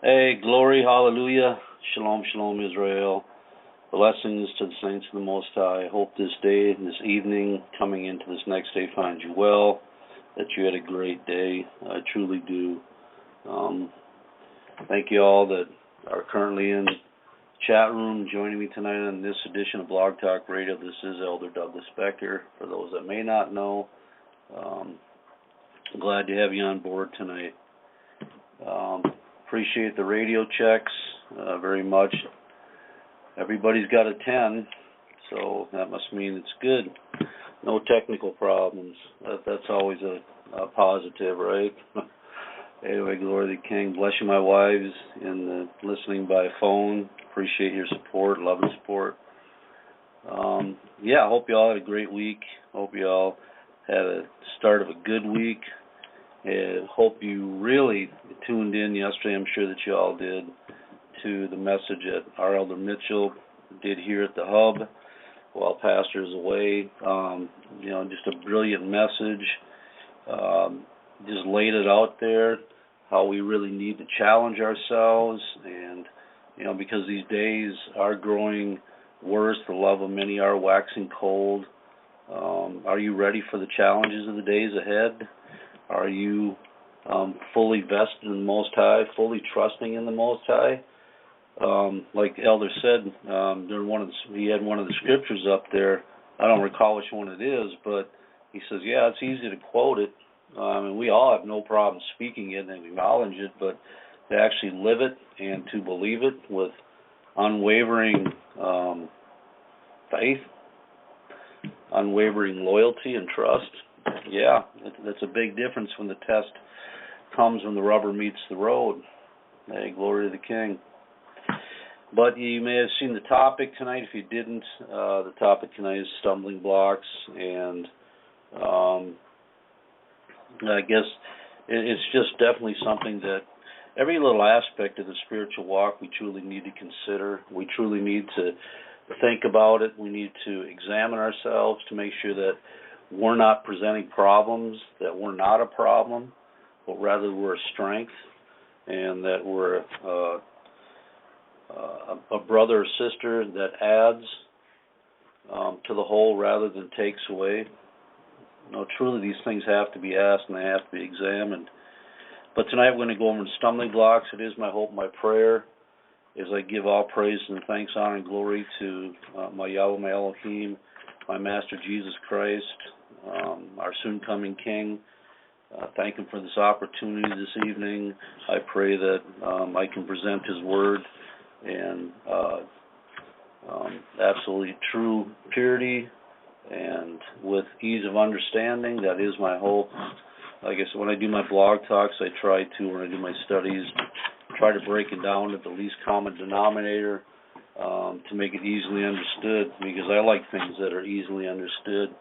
Hey, glory, hallelujah, shalom, shalom, Israel. Blessings to the saints of the Most High. I hope this day, this evening, coming into this next day finds you well, that you had a great day. I truly do. Thank you all that are currently in the chat room joining me tonight on this edition of Blog Talk Radio. This is Elder Douglas Becker. For those that may not know, I'm glad to have you on board tonight. Appreciate the radio checks very much. Everybody's got a 10, so that must mean it's good. No technical problems. That's always a positive, right? Anyway, glory to the King. Bless you, my wives, in listening by phone. Appreciate your support, love and support. I hope you all had a great week. Hope you all had a start of a good week. Hope you really tuned in yesterday. I'm sure that you all did, to the message that our Elder Mitchell did here at the Hub while Pastor is away. Just a brilliant message. Just laid it out there, how we really need to challenge ourselves, and because these days are growing worse, the love of many are waxing cold. Are you ready for the challenges of the days ahead? Are you fully vested in the Most High, fully trusting in the Most High? Like Elder said, he had one of the scriptures up there. I don't recall which one it is, but he says, yeah, it's easy to quote it. We all have no problem speaking it and acknowledge it, but to actually live it and to believe it with unwavering faith, unwavering loyalty and trust, that's a big difference when the test comes, when the rubber meets the road. Hey, glory to the King. But you may have seen the topic tonight. If you didn't, the topic tonight is stumbling blocks, and I guess it's just definitely something that every little aspect of the spiritual walk we truly need to consider. We truly need to think about it. We need to examine ourselves to make sure that we're not presenting problems, that we're not a problem, but rather we're a strength, and that we're a brother or sister that adds to the whole rather than takes away. Truly these things have to be asked and they have to be examined. But tonight we're going to go over stumbling blocks. It is my hope, my prayer, as I give all praise and thanks, honor, and glory to my Yahweh, my Elohim, my Master Jesus Christ, our soon-coming King. Thank Him for this opportunity this evening. I pray that I can present His Word in absolutely true purity and with ease of understanding. That is my hope. Like I said, when I do my blog talks, I try to, when I do my studies, try to break it down to the least common denominator to make it easily understood, because I like things that are easily understood.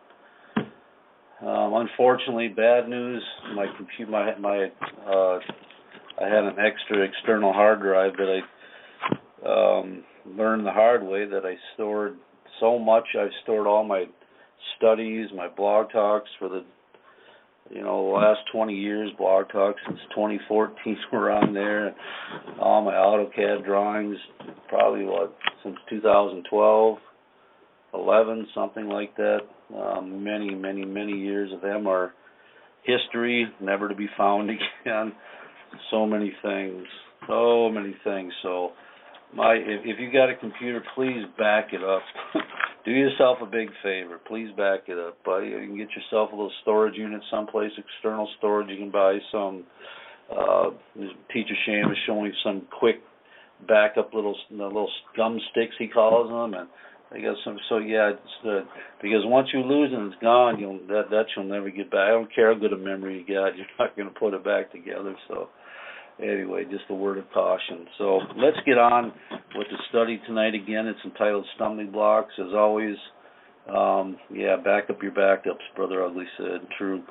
Unfortunately, bad news. My computer, I had an extra external hard drive that I learned the hard way that I stored so much. I've stored all my studies, my blog talks for the last 20 years. Blog talks since 2014 were on there. All my AutoCAD drawings, probably since 2012, 11, something like that. Many, many, many years of them are history, never to be found again. So many things. So, if you got a computer, please back it up. Do yourself a big favor. Please back it up. You can get yourself a little storage unit someplace, external storage. You can buy some. Teacher Sham is showing some quick backup little gum sticks, he calls them, and they got some. So because once you lose it, it's gone. That you'll never get back. I don't care how good a memory you got. You're not going to put it back together. So. Anyway, just a word of caution. So let's get on with the study tonight. Again, it's entitled Stumbling Blocks. As always, back up your backups, Brother Ugly said. True.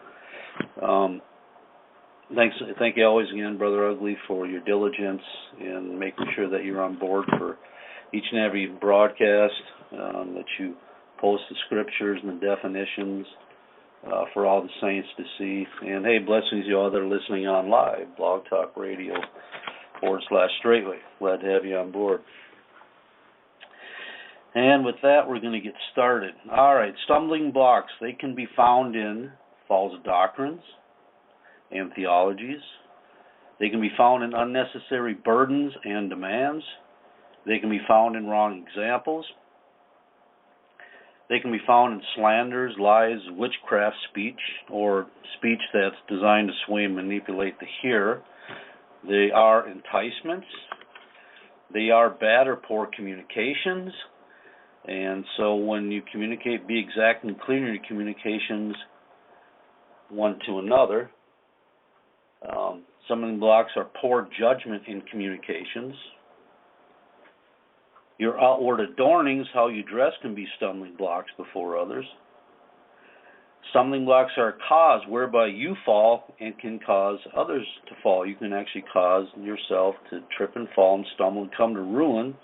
Thank you always again, Brother Ugly, for your diligence in making sure that you're on board for each and every broadcast, that you post the scriptures and the definitions. For all the saints to see. And hey, blessings to you all that are listening on live, Blog Talk Radio. /Straitway. Glad to have you on board. And with that, we're going to get started. All right, stumbling blocks. They can be found in false doctrines and theologies. They can be found in unnecessary burdens and demands. They can be found in wrong examples. They can be found in slanders, lies, witchcraft speech, or speech that's designed to sway and manipulate the hearer. They are enticements. They are bad or poor communications. And so when you communicate, be exact and clear in your communications one to another. Stumbling blocks are poor judgment in communications. Your outward adornings, how you dress, can be stumbling blocks before others. Stumbling blocks are a cause whereby you fall and can cause others to fall. You can actually cause yourself to trip and fall and stumble and come to ruin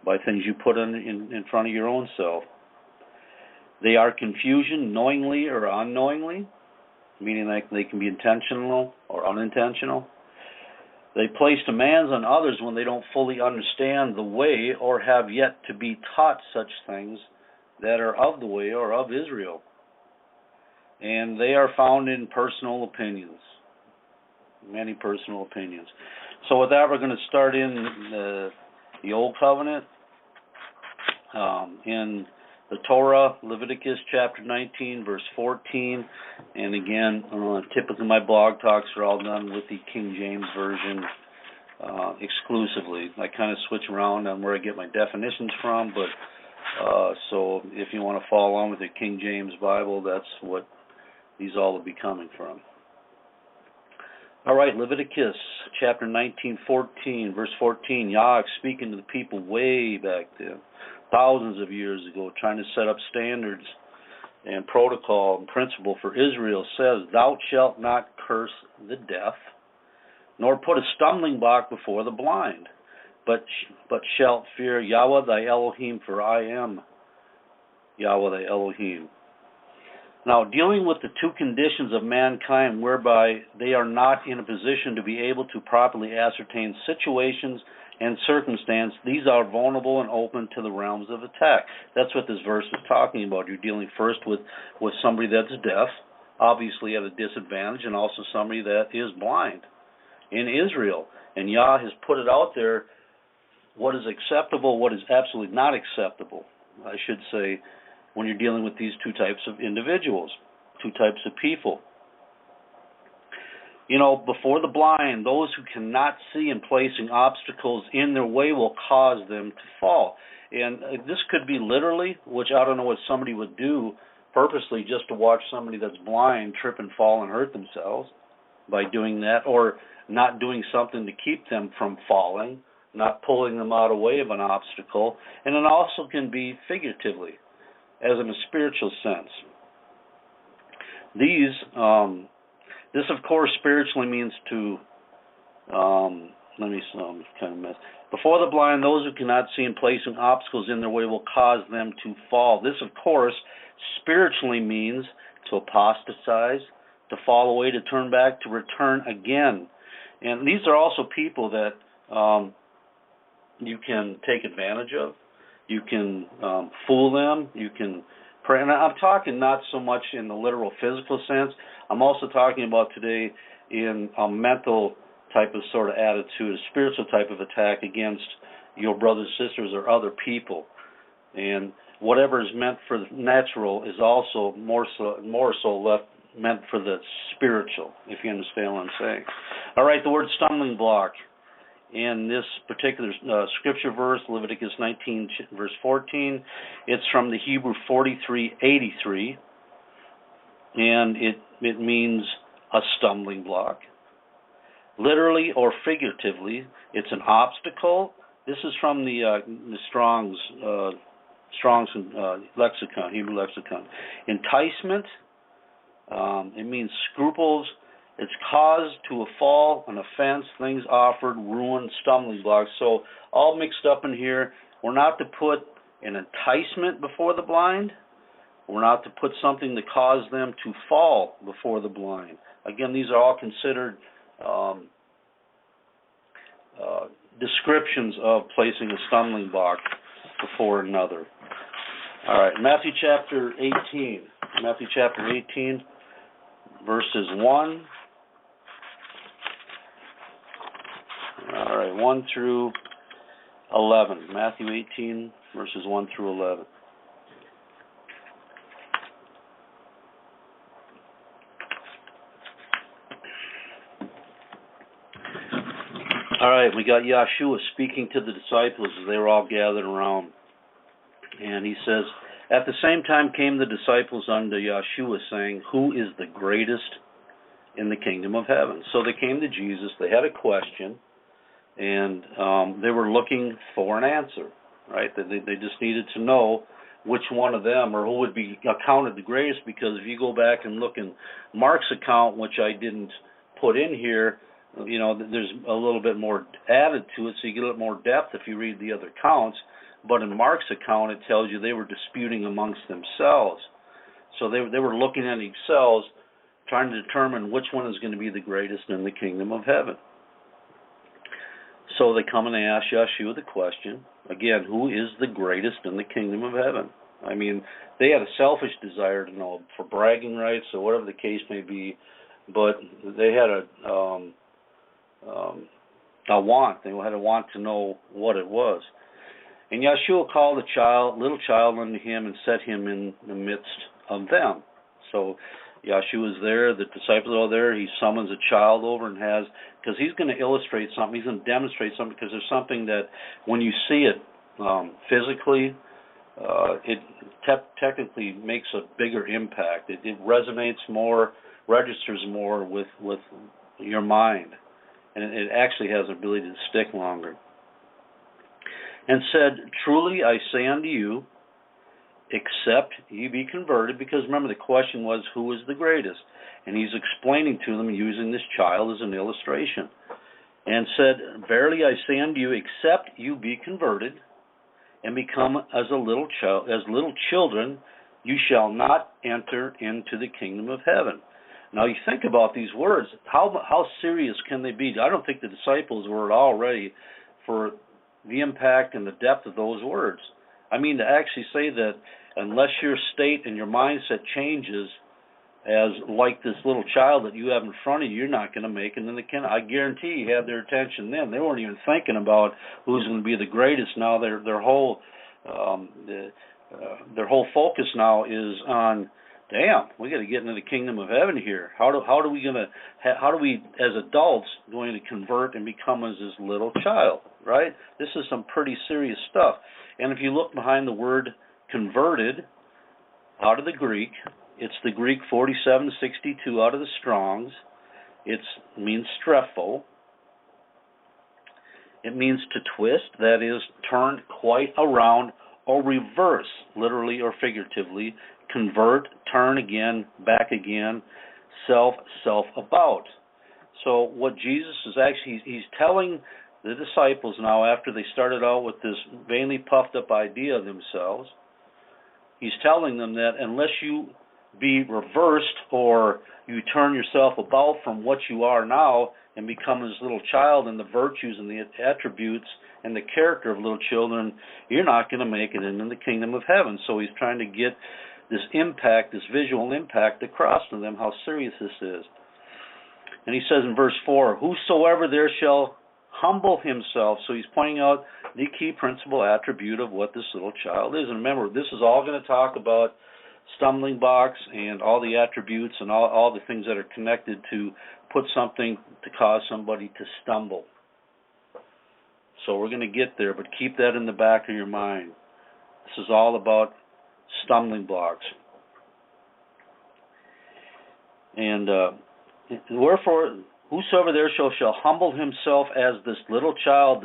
by things you put in front of your own self. They are confusion, knowingly or unknowingly, meaning like they can be intentional or unintentional. They place demands on others when they don't fully understand the way or have yet to be taught such things that are of the way or of Israel. And they are found in personal opinions, many personal opinions. So with that, we're going to start in the Old Covenant, in the Torah, Leviticus chapter 19, verse 14. And again, typically my blog talks are all done with the King James Version exclusively. I kind of switch around on where I get my definitions from, but so if you want to follow along with the King James Bible, that's what these all will be coming from. All right, Leviticus chapter 19, 14, verse 14. Yah speaking to the people way back then, thousands of years ago, trying to set up standards and protocol and principle for Israel, says, "Thou shalt not curse the deaf, nor put a stumbling block before the blind, but shalt fear Yahweh thy Elohim, for I am Yahweh thy Elohim." Now, dealing with the two conditions of mankind whereby they are not in a position to be able to properly ascertain situations and circumstance, these are vulnerable and open to the realms of attack. That's what this verse is talking about. You're dealing first with somebody that's deaf, obviously at a disadvantage, and also somebody that is blind in Israel. And Yah has put it out there, what is acceptable, what is absolutely not acceptable, I should say, when you're dealing with these two types of individuals, two types of people. You know, before the blind, those who cannot see and placing obstacles in their way will cause them to fall. And this could be literally, which I don't know what somebody would do purposely just to watch somebody that's blind trip and fall and hurt themselves by doing that, or not doing something to keep them from falling, not pulling them out of the way of an obstacle. And it also can be figuratively, as in a spiritual sense. This of course spiritually means to, before the blind, those who cannot see and placing obstacles in their way will cause them to fall. This of course spiritually means to apostatize, to fall away, to turn back, to return again. And these are also people that you can take advantage of. You can fool them. You can pray. And I'm talking not so much in the literal physical sense. I'm also talking about today in a mental type of sort of attitude, a spiritual type of attack against your brothers, sisters, or other people. And whatever is meant for the natural is also more so meant for the spiritual, if you understand what I'm saying. All right, the word stumbling block. In this particular scripture verse, Leviticus 19, verse 14, it's from the Hebrew 4383, and it means a stumbling block. Literally or figuratively, it's an obstacle. This is from the Strong's lexicon, Hebrew lexicon. Enticement, it means scruples. It's cause to a fall, an offense, things offered, ruin, stumbling blocks. So all mixed up in here. We're not to put an enticement before the blind. We're not to put something to cause them to fall before the blind. Again, these are all considered descriptions of placing a stumbling block before another. All right, Matthew chapter 18. Matthew chapter 18, verses 1. All right, 1 through 11. Matthew 18, verses 1 through 11. All right, we got Yeshua speaking to the disciples as they were all gathered around. And he says, "At the same time came the disciples unto Yeshua, saying, Who is the greatest in the kingdom of heaven?" So they came to Jesus, they had a question, and they were looking for an answer, right? They just needed to know which one of them, or who would be accounted the greatest, because if you go back and look in Mark's account, which I didn't put in here, you know, there's a little bit more added to it, so you get a little more depth if you read the other accounts. But in Mark's account, it tells you they were disputing amongst themselves. So they were looking at themselves, trying to determine which one is going to be the greatest in the kingdom of heaven. So they come and they ask Yeshua the question, again, who is the greatest in the kingdom of heaven? I mean, they had a selfish desire to know, for bragging rights or whatever the case may be, but they had a want. They had a want to know what it was. And Yeshua called a little child unto him, and set him in the midst of them. So Yeshua is there, the disciples are there, he summons a child over and has, because he's going to illustrate something, he's going to demonstrate something, because there's something that when you see it physically, it technically makes a bigger impact. It resonates more, registers more with your mind. And it actually has the ability to stick longer. And said, Truly I say unto you, except ye be converted, because remember the question was, who is the greatest? And he's explaining to them using this child as an illustration. And said, Verily I say unto you, except you be converted, and become as little children, you shall not enter into the kingdom of heaven. Now you think about these words, how serious can they be? I don't think the disciples were at all ready for the impact and the depth of those words. I mean, to actually say that unless your state and your mindset changes as like this little child that you have in front of you, you're not going to make it in the kingdom. I guarantee you had their attention then. They weren't even thinking about who's going to be the greatest. Now their whole focus now is on, damn, we got to get into the kingdom of heaven here. How do we as adults going to convert and become as this little child, right? This is some pretty serious stuff. And if you look behind the word converted out of the Greek, it's the Greek 4762 out of the Strong's. It means strepho. It means to twist, that is, turn quite around or reverse, literally or figuratively. Convert, turn again, back again, self about. So what Jesus is actually, he's telling the disciples now, after they started out with this vainly puffed up idea of themselves, he's telling them that unless you be reversed or you turn yourself about from what you are now and become this little child and the virtues and the attributes and the character of little children, you're not going to make it into the kingdom of heaven. So he's trying to get this impact, this visual impact across to them, how serious this is. And he says in verse 4, whosoever there shall humble himself. So he's pointing out the key principal attribute of what this little child is. And remember, this is all going to talk about stumbling blocks and all the attributes and all the things that are connected to put something to cause somebody to stumble. So we're going to get there, but keep that in the back of your mind. This is all about stumbling blocks. And wherefore, whosoever there shall humble himself as this little child,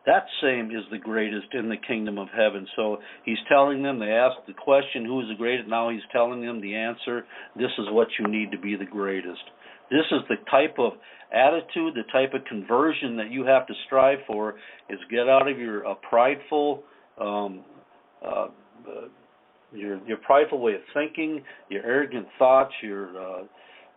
that same is the greatest in the kingdom of heaven. So he's telling them, they asked the question, who is the greatest? Now he's telling them the answer. This is what you need to be the greatest. This is the type of attitude, the type of conversion that you have to strive for, is get out of your prideful prideful way of thinking, your arrogant thoughts, your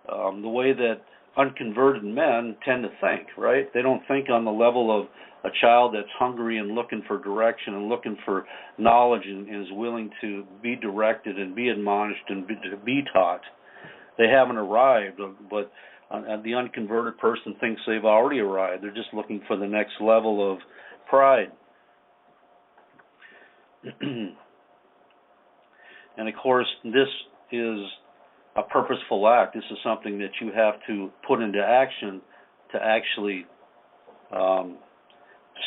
the way that unconverted men tend to think, right? They don't think on the level of a child that's hungry and looking for direction and looking for knowledge and is willing to be directed and be admonished and to be taught. They haven't arrived, but the unconverted person thinks they've already arrived. They're just looking for the next level of pride. And of course, this is a purposeful act. This is something that you have to put into action to actually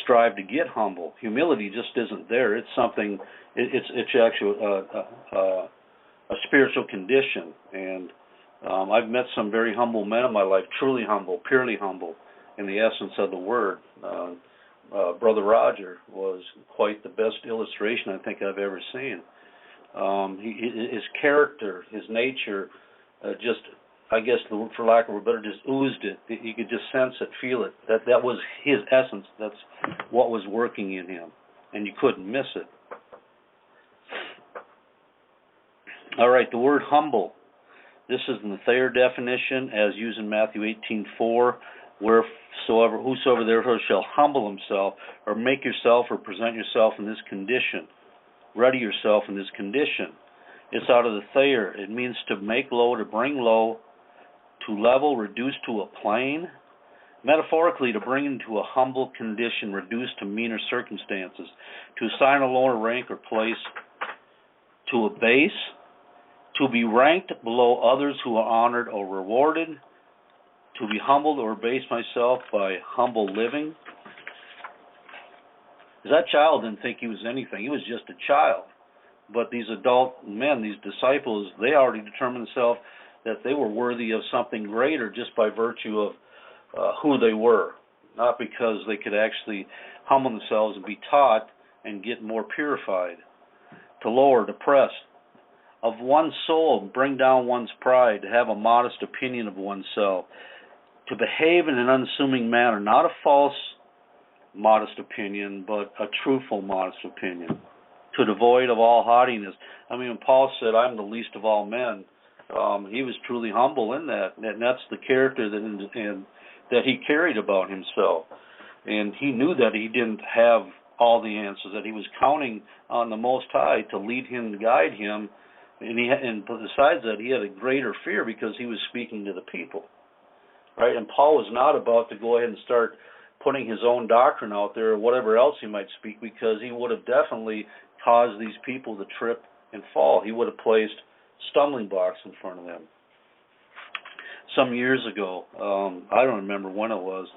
strive to get humble. Humility just isn't there. It's something. It's actually a spiritual condition. And I've met some very humble men in my life, truly humble, purely humble, in the essence of the word. Brother Roger was quite the best illustration I think I've ever seen. His character, his nature, just, I guess, for lack of a better, just oozed it. You could just sense it, feel it. That was his essence. That's what was working in him, and you couldn't miss it. All right, the word humble. This is in the Thayer definition, as used in Matthew 18:4. Whosoever therefore shall humble himself, or make yourself, or present yourself in this condition. Ready yourself in this condition. It's out of the Thayer. It means to make low, to bring low, to level, reduce to a plane. Metaphorically, to bring into a humble condition, reduced to meaner circumstances, to assign a lower rank or place, to abase, to be ranked below others who are honored or rewarded, to be humbled or abase myself by humble living. That child didn't think he was anything. He was just a child. But these adult men, these disciples, they already determined themselves that they were worthy of something greater just by virtue of who they were, not because they could actually humble themselves and be taught and get more purified. To lower, depress, of one's soul, bring down one's pride, to have a modest opinion of oneself, to behave in an unassuming manner, not a false modest opinion, but a truthful modest opinion, to devoid of all haughtiness. I mean, when Paul said, I'm the least of all men, he was truly humble in that, and that's the character that he carried about himself. And he knew that he didn't have all the answers, that he was counting on the Most High to lead him and guide him, and besides that, he had a greater fear because he was speaking to the people, right? And Paul was not about to go ahead and start putting his own doctrine out there or whatever else he might speak, because he would have definitely caused these people to trip and fall. He would have placed stumbling blocks in front of them. Some years ago, I don't remember when it was,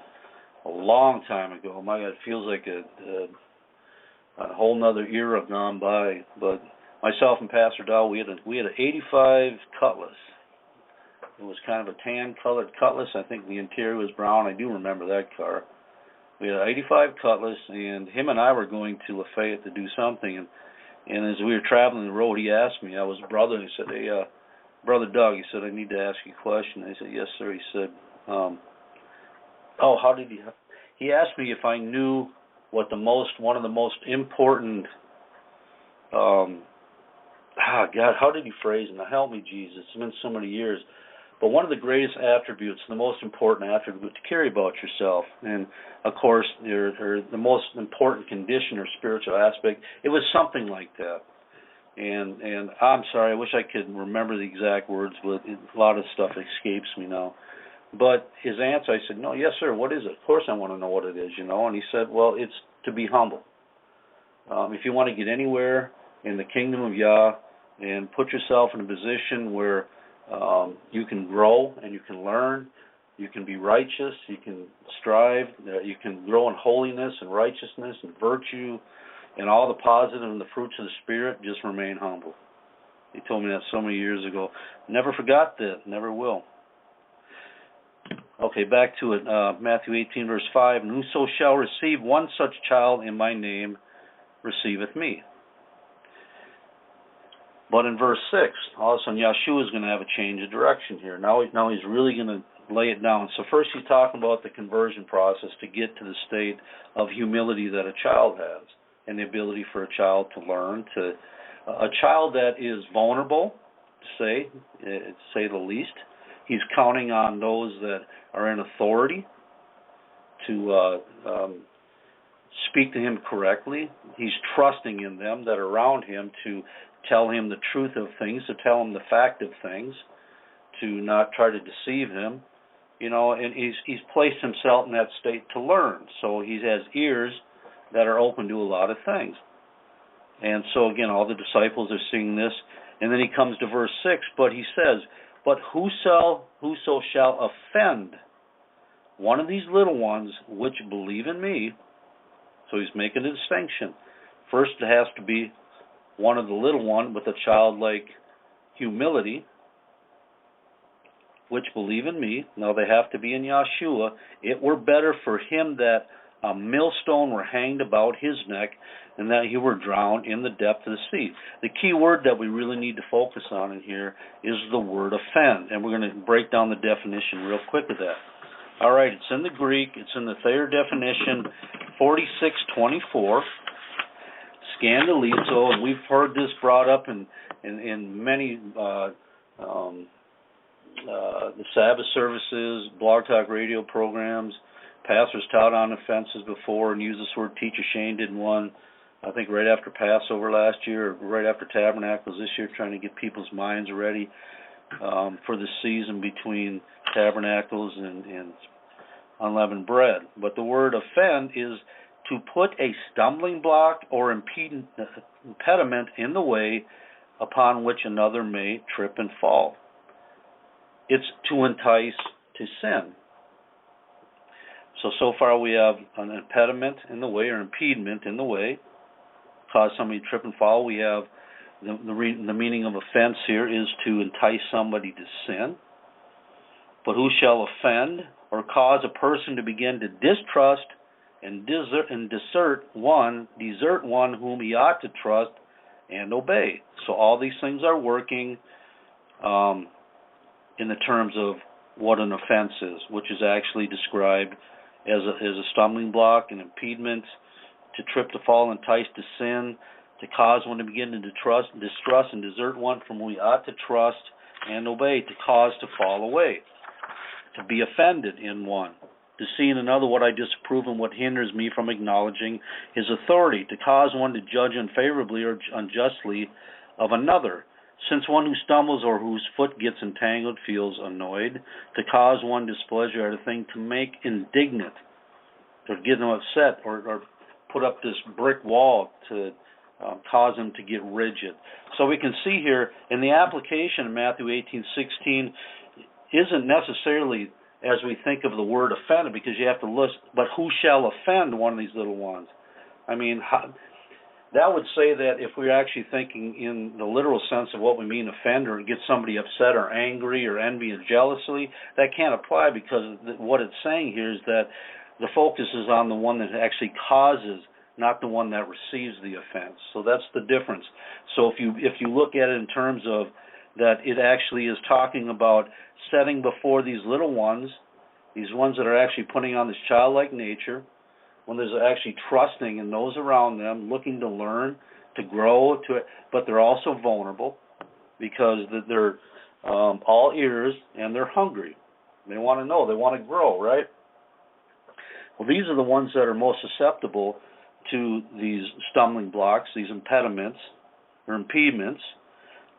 a long time ago. My God, it feels like a whole nother era gone by. But myself and Pastor Dowell, we had an 85 Cutlass. It was kind of a tan-colored Cutlass. I think the interior was brown. I do remember that car. We had an 85 Cutlass, and him and I were going to Lafayette to do something. And as we were traveling the road, he asked me, I was a brother, and he said, hey, Brother Doug, he said, I need to ask you a question. I said, yes, sir. He said, how did he asked me if I knew what one of the most important, God, how did he phrase it? Now help me, Jesus. It's been so many years. But one of the greatest attributes, the most important attribute to carry about yourself, and of course, the most important condition or spiritual aspect, it was something like that. And I'm sorry, I wish I could remember the exact words, but a lot of stuff escapes me now. But his answer, I said, no, yes, sir, what is it? Of course I want to know what it is, And he said, well, it's to be humble. If you want to get anywhere in the kingdom of Yah and put yourself in a position where you can grow and you can learn, you can be righteous, you can strive, you can grow in holiness and righteousness and virtue and all the positive and the fruits of the Spirit, just remain humble. He told me that so many years ago. Never forgot that, never will. Okay, back to it. Matthew 18, verse 5, and whoso shall receive one such child in my name receiveth me. But in verse 6, all of a sudden Yahshua is going to have a change of direction here. Now he's really going to lay it down. So first he's talking about the conversion process to get to the state of humility that a child has, and the ability for a child to learn, a child that is vulnerable, to say the least, He's counting on those that are in authority to speak to him correctly. He's trusting in them that are around him to tell him the truth of things, to tell him the fact of things, to not try to deceive him. And he's placed himself in that state to learn. So he has ears that are open to a lot of things. And so again, all the disciples are seeing this. And then he comes to verse 6, but he says, but whoso shall offend one of these little ones which believe in me. So he's making a distinction. First, it has to be one of the little one with a childlike humility, which believe in me. Now they have to be in Yahshua. It were better for him that a millstone were hanged about his neck and that he were drowned in the depth of the sea. The key word that we really need to focus on in here is the word offend. And we're going to break down the definition real quick of that. All right, it's in the Greek. It's in the Thayer definition, 4624. Scandalizo, and we've heard this brought up in many the Sabbath services, blog talk radio programs. Pastors taught on offenses before and used this word. Teacher Shane did one, I think, right after Passover last year, or right after Tabernacles this year, trying to get people's minds ready for the season between Tabernacles and unleavened bread. But the word offend is to put a stumbling block or impediment in the way upon which another may trip and fall. It's to entice to sin. So far we have an impediment in the way, or impediment in the way, cause somebody to trip and fall. We have the meaning of offense here is to entice somebody to sin. But who shall offend or cause a person to begin to distrust and desert one whom he ought to trust and obey. So all these things are working in the terms of what an offense is, which is actually described as a stumbling block, an impediment, to trip, to fall, entice to sin, to cause one to begin to distrust and desert one from whom we ought to trust and obey, to cause to fall away, to be offended in one, to see in another what I disapprove and what hinders me from acknowledging his authority, to cause one to judge unfavorably or unjustly of another, since one who stumbles or whose foot gets entangled feels annoyed, to cause one displeasure at a thing, to make indignant, to get them upset, or put up this brick wall to cause them to get rigid. So we can see here in the application in Matthew 18:16 isn't necessarily as we think of the word offended, because you have to list, but who shall offend one of these little ones? I mean, that would say that if we're actually thinking in the literal sense of what we mean offend, or get somebody upset or angry or envy and jealousy, that can't apply, because what it's saying here is that the focus is on the one that actually causes, not the one that receives the offense. So that's the difference. So if you look at it in terms of that, it actually is talking about setting before these little ones, these ones that are actually putting on this childlike nature, when there's actually trusting in those around them, looking to learn, to grow, but they're also vulnerable, because they're all ears and they're hungry. They want to know, they want to grow, right? Well, these are the ones that are most susceptible to these stumbling blocks, these impediments or impediments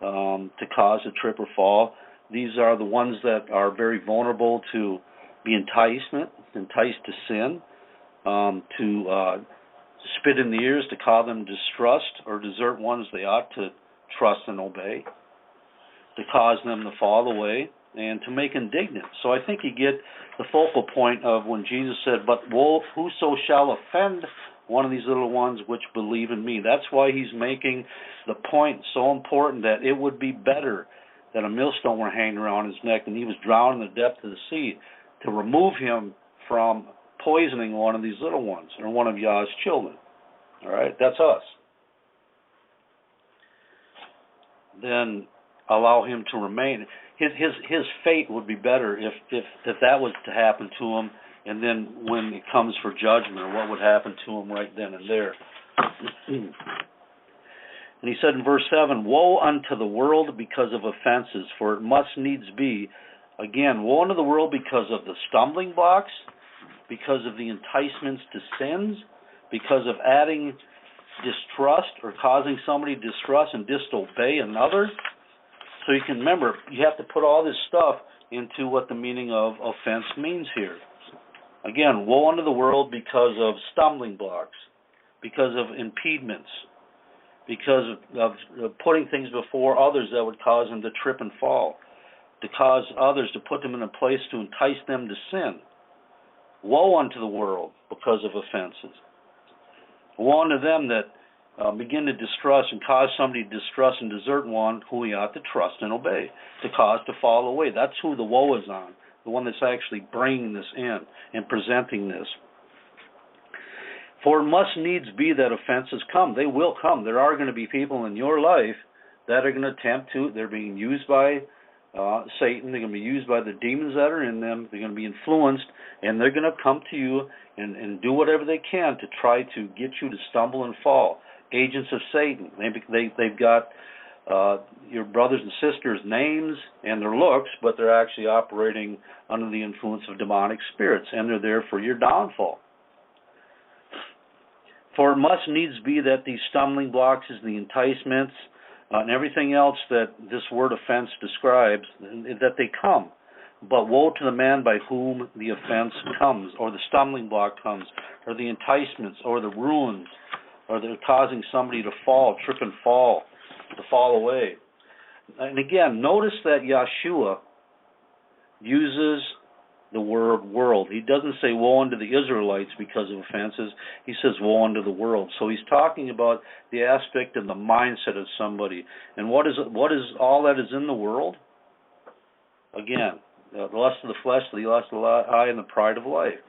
to cause a trip or fall. These are the ones that are very vulnerable to be enticed to sin, to spit in the ears, to cause them distrust or desert ones they ought to trust and obey, to cause them to fall away, and to make indignant. So I think you get the focal point of when Jesus said, but whoso shall offend one of these little ones which believe in me. That's why he's making the point so important that it would be better that a millstone were hanging around his neck and he was drowned in the depth of the sea, to remove him from poisoning one of these little ones, or one of Yah's children. All right, that's us. Then allow him to remain. His fate would be better if that was to happen to him, and then when it comes for judgment, what would happen to him right then and there. And he said in verse 7, woe unto the world because of offenses, for it must needs be Again, woe unto the world because of the stumbling blocks, because of the enticements to sins, because of adding distrust or causing somebody to distrust and disobey another. So you can remember, you have to put all this stuff into what the meaning of offense means here. Again, woe unto the world because of stumbling blocks, because of impediments, because of putting things before others that would cause them to trip and fall, to cause others to put them in a place to entice them to sin. Woe unto the world because of offenses. Woe unto them that begin to distrust and cause somebody to distrust and desert one who he ought to trust and obey, to cause to fall away. That's who the woe is on, the one that's actually bringing this in and presenting this. For it must needs be that offenses come. They will come. There are going to be people in your life that are going to attempt to, they're being used by Satan, they're going to be used by the demons that are in them, they're going to be influenced, and they're going to come to you and do whatever they can to try to get you to stumble and fall. Agents of Satan. They've got your brothers and sisters' names and their looks, but they're actually operating under the influence of demonic spirits, and they're there for your downfall. For it must needs be that these stumbling blocks, the enticements, and everything else that this word offense describes, that they come. But woe to the man by whom the offense comes, or the stumbling block comes, or the enticements, or the ruins, or they're causing somebody to fall, trip and fall, to fall away. And again, notice that Yeshua uses the word world. He doesn't say woe unto the Israelites because of offenses. He says woe unto the world. So he's talking about the aspect of the mindset of somebody. And what is all that is in the world? Again, the lust of the flesh, the lust of the eye, and the pride of life.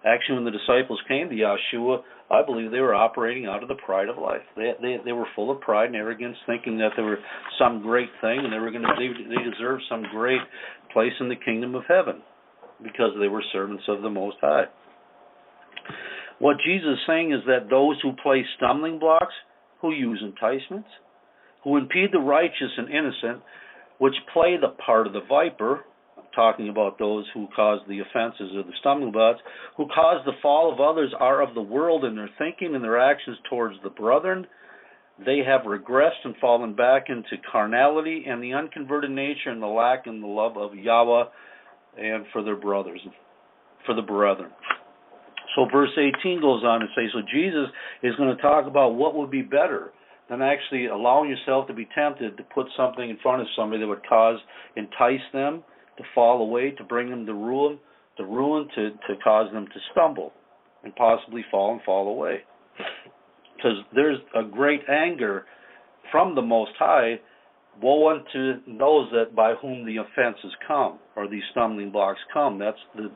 Actually, when the disciples came to Yeshua, I believe they were operating out of the pride of life. They were full of pride and arrogance, thinking that they were some great thing and they deserved some great place in the kingdom of heaven, because they were servants of the Most High. What Jesus is saying is that those who place stumbling blocks, who use enticements, who impede the righteous and innocent, which play the part of the viper, I'm talking about those who cause the offenses or the stumbling blocks, who cause the fall of others, are of the world in their thinking and their actions towards the brethren. They have regressed and fallen back into carnality and the unconverted nature and the lack in the love of Yahweh and for their brothers, for the brethren. So verse 18 goes on to say, so Jesus is going to talk about what would be better than actually allowing yourself to be tempted to put something in front of somebody that would entice them to fall away, to bring them to ruin, to cause them to stumble and possibly fall away. Because there's a great anger from the Most High. Woe unto those that by whom the offenses come, or these stumbling blocks come. That's the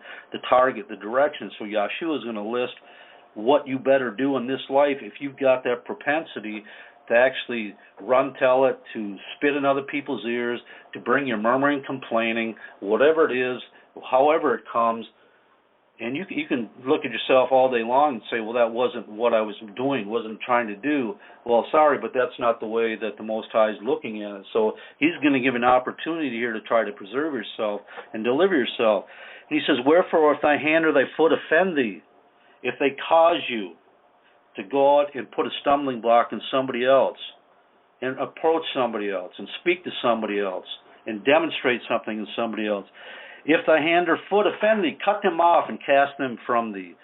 target, the direction. So Yeshua is going to list what you better do in this life if you've got that propensity to actually run tell it, to spit in other people's ears, to bring your murmuring, complaining, whatever it is, however it comes. And you can look at yourself all day long and say, well, that wasn't what I was doing, wasn't trying to do. Well, sorry, but that's not the way that the Most High is looking at it. So he's going to give an opportunity here to try to preserve yourself and deliver yourself. And he says, wherefore if thy hand or thy foot offend thee, if they cause you to go out and put a stumbling block in somebody else, and approach somebody else, and speak to somebody else, and demonstrate something in somebody else, if thy hand or foot offend thee, cut them off and cast them from thee.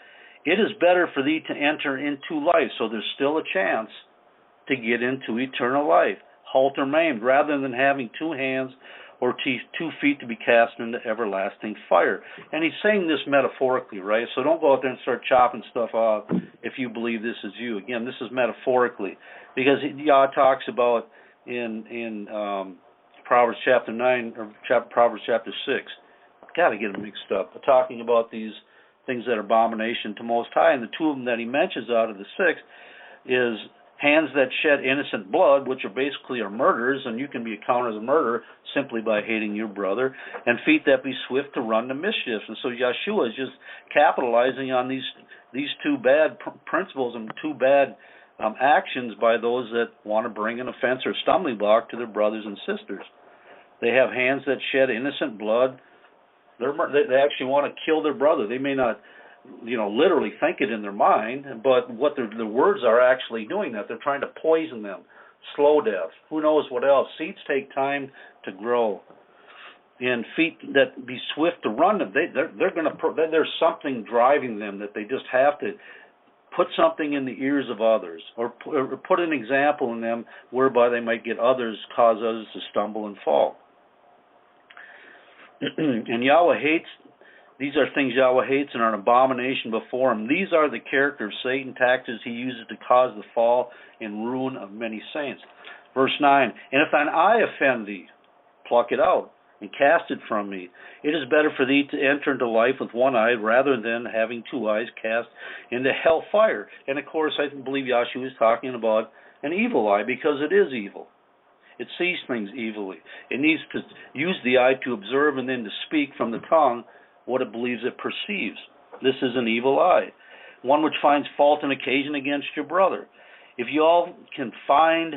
It is better for thee to enter into life, so there's still a chance to get into eternal life, halt or maimed, rather than having 2 hands or 2 feet to be cast into everlasting fire. And he's saying this metaphorically, right? So don't go out there and start chopping stuff off if you believe this is you. Again, this is metaphorically, because Yah talks about in Proverbs chapter 9 or Proverbs chapter 6. Got to get them mixed up. We're talking about these things that are abomination to Most High, and the 2 of them that he mentions out of the 6 is hands that shed innocent blood, which are basically murderers, and you can be accounted as a murderer simply by hating your brother, and feet that be swift to run to mischief. And so Yeshua is just capitalizing on these 2 bad principles and 2 bad actions by those that want to bring an offense or stumbling block to their brothers and sisters. They have hands that shed innocent blood, They actually want to kill their brother. They may not, literally think it in their mind, but what their words are actually doing that. They're trying to poison them, slow death. Who knows what else? Seeds take time to grow, and feet that be swift to run them. They're going to. There's something driving them that they just have to put something in the ears of others, or put an example in them whereby they might cause others to stumble and fall. And Yahweh hates. These are things Yahweh hates and are an abomination before him. These are the character of Satan, tactics he uses to cause the fall and ruin of many saints. Verse 9, and if thine eye offend thee, pluck it out and cast it from me. It is better for thee to enter into life with one eye rather than having two eyes cast into hell fire. And of course, I believe Yahshua is talking about an evil eye, because it is evil. It sees things evilly. It needs to use the eye to observe and then to speak from the tongue what it believes it perceives. This is an evil eye, one which finds fault and occasion against your brother. If you all can find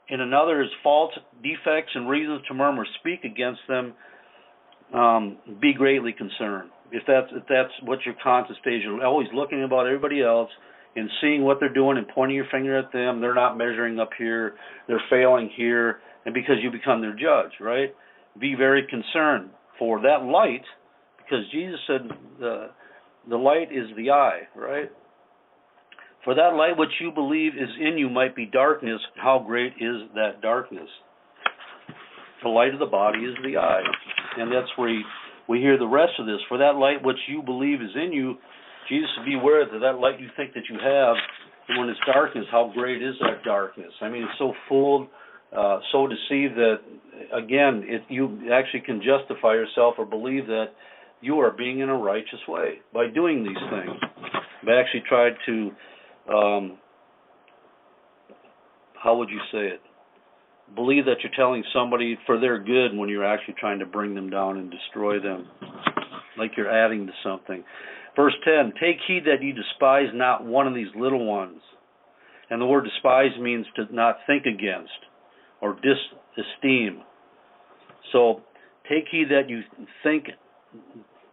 in another's faults, defects, and reasons to murmur, speak against them, be greatly concerned. If that's what your constant stage, you're always looking about everybody else and seeing what they're doing and pointing your finger at them. They're not measuring up here, they're failing here, and because you become their judge, right? Be very concerned for that light, because Jesus said the light is the eye, right? For that light which you believe is in you might be darkness, how great is that darkness? The light of the body is the eye. And that's where we hear the rest of this. For that light which you believe is in you, Jesus said, beware that light you think that you have, and when it's darkness, how great is that darkness? I mean, it's so fooled, so deceived that, again, you actually can justify yourself or believe that you are being in a righteous way by doing these things. But actually tried to, how would you say it? Believe that you're telling somebody for their good when you're actually trying to bring them down and destroy them, like you're adding to something. Verse 10, take heed that you despise not one of these little ones. And the word despise means to not think against or disesteem. So take heed that you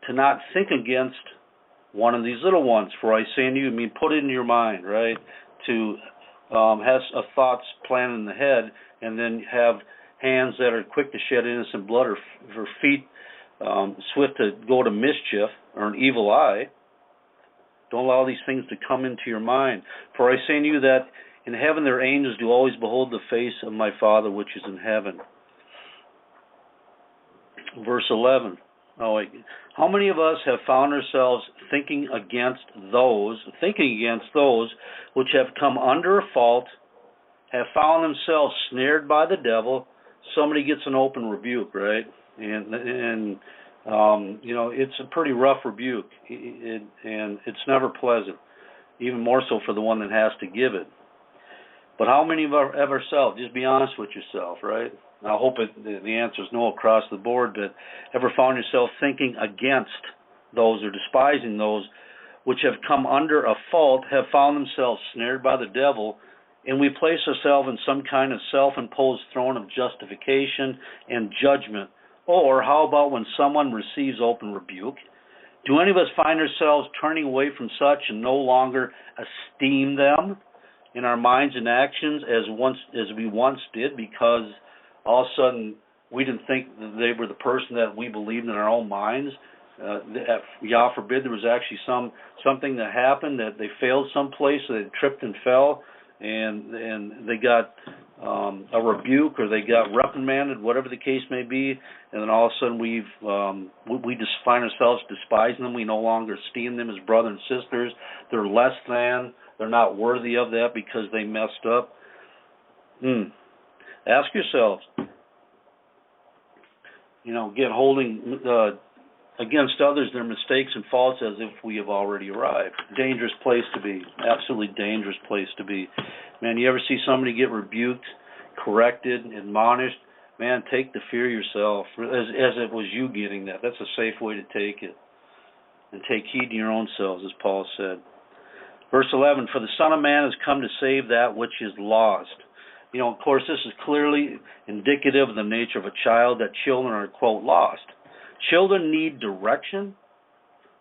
to not think against one of these little ones. For I say unto you, put it in your mind, right? To have thoughts planted in the head, and then have hands that are quick to shed innocent blood, or feet swift to go to mischief, or an evil eye. Don't allow these things to come into your mind. For I say unto you that in heaven their angels do always behold the face of my Father which is in heaven. Verse 11. How many of us have found ourselves thinking against those which have come under a fault, have found themselves snared by the devil? Somebody gets an open rebuke, right? And it's a pretty rough rebuke, and it's never pleasant, even more so for the one that has to give it. But how many of ourselves, just be honest with yourself, right? I hope the answer is no across the board, but ever found yourself thinking against those or despising those which have come under a fault, have found themselves snared by the devil, and we place ourselves in some kind of self-imposed throne of justification and judgment? Or how about when someone receives open rebuke? Do any of us find ourselves turning away from such and no longer esteem them in our minds and actions as we once did, because all of a sudden we didn't think that they were the person that we believed in our own minds? Yah forbid there was actually something that happened, that they failed someplace, so they tripped and fell, and they got a rebuke, or they got reprimanded, whatever the case may be, and then all of a sudden we just find ourselves despising them. We no longer esteem them as brothers and sisters. They're less than. They're not worthy of that because they messed up. Ask yourselves. Again, holding against others their mistakes and faults as if we have already arrived. Dangerous place to be. Absolutely dangerous place to be. Man, you ever see somebody get rebuked, corrected, admonished? Man, take the fear yourself, as it was you getting that. That's a safe way to take it. And take heed to your own selves, as Paul said. Verse 11, for the Son of Man has come to save that which is lost. Of course, this is clearly indicative of the nature of a child, that children are, quote, lost. Children need direction.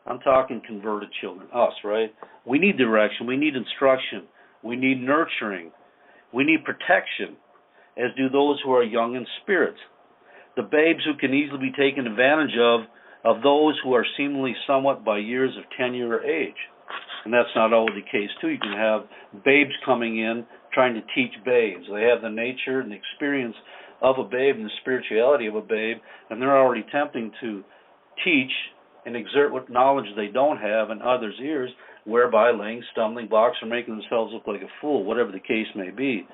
I'm talking converted children, us, right? We need direction. We need instruction. We need nurturing. We need protection, as do those who are young in spirit. The babes who can easily be taken advantage of those who are seemingly somewhat by years of tenure or age. And that's not always the case, too. You can have babes coming in trying to teach babes. They have the nature and the experience of a babe and the spirituality of a babe, and they're already attempting to teach and exert what knowledge they don't have in others' ears, whereby laying stumbling blocks or making themselves look like a fool, whatever the case may be.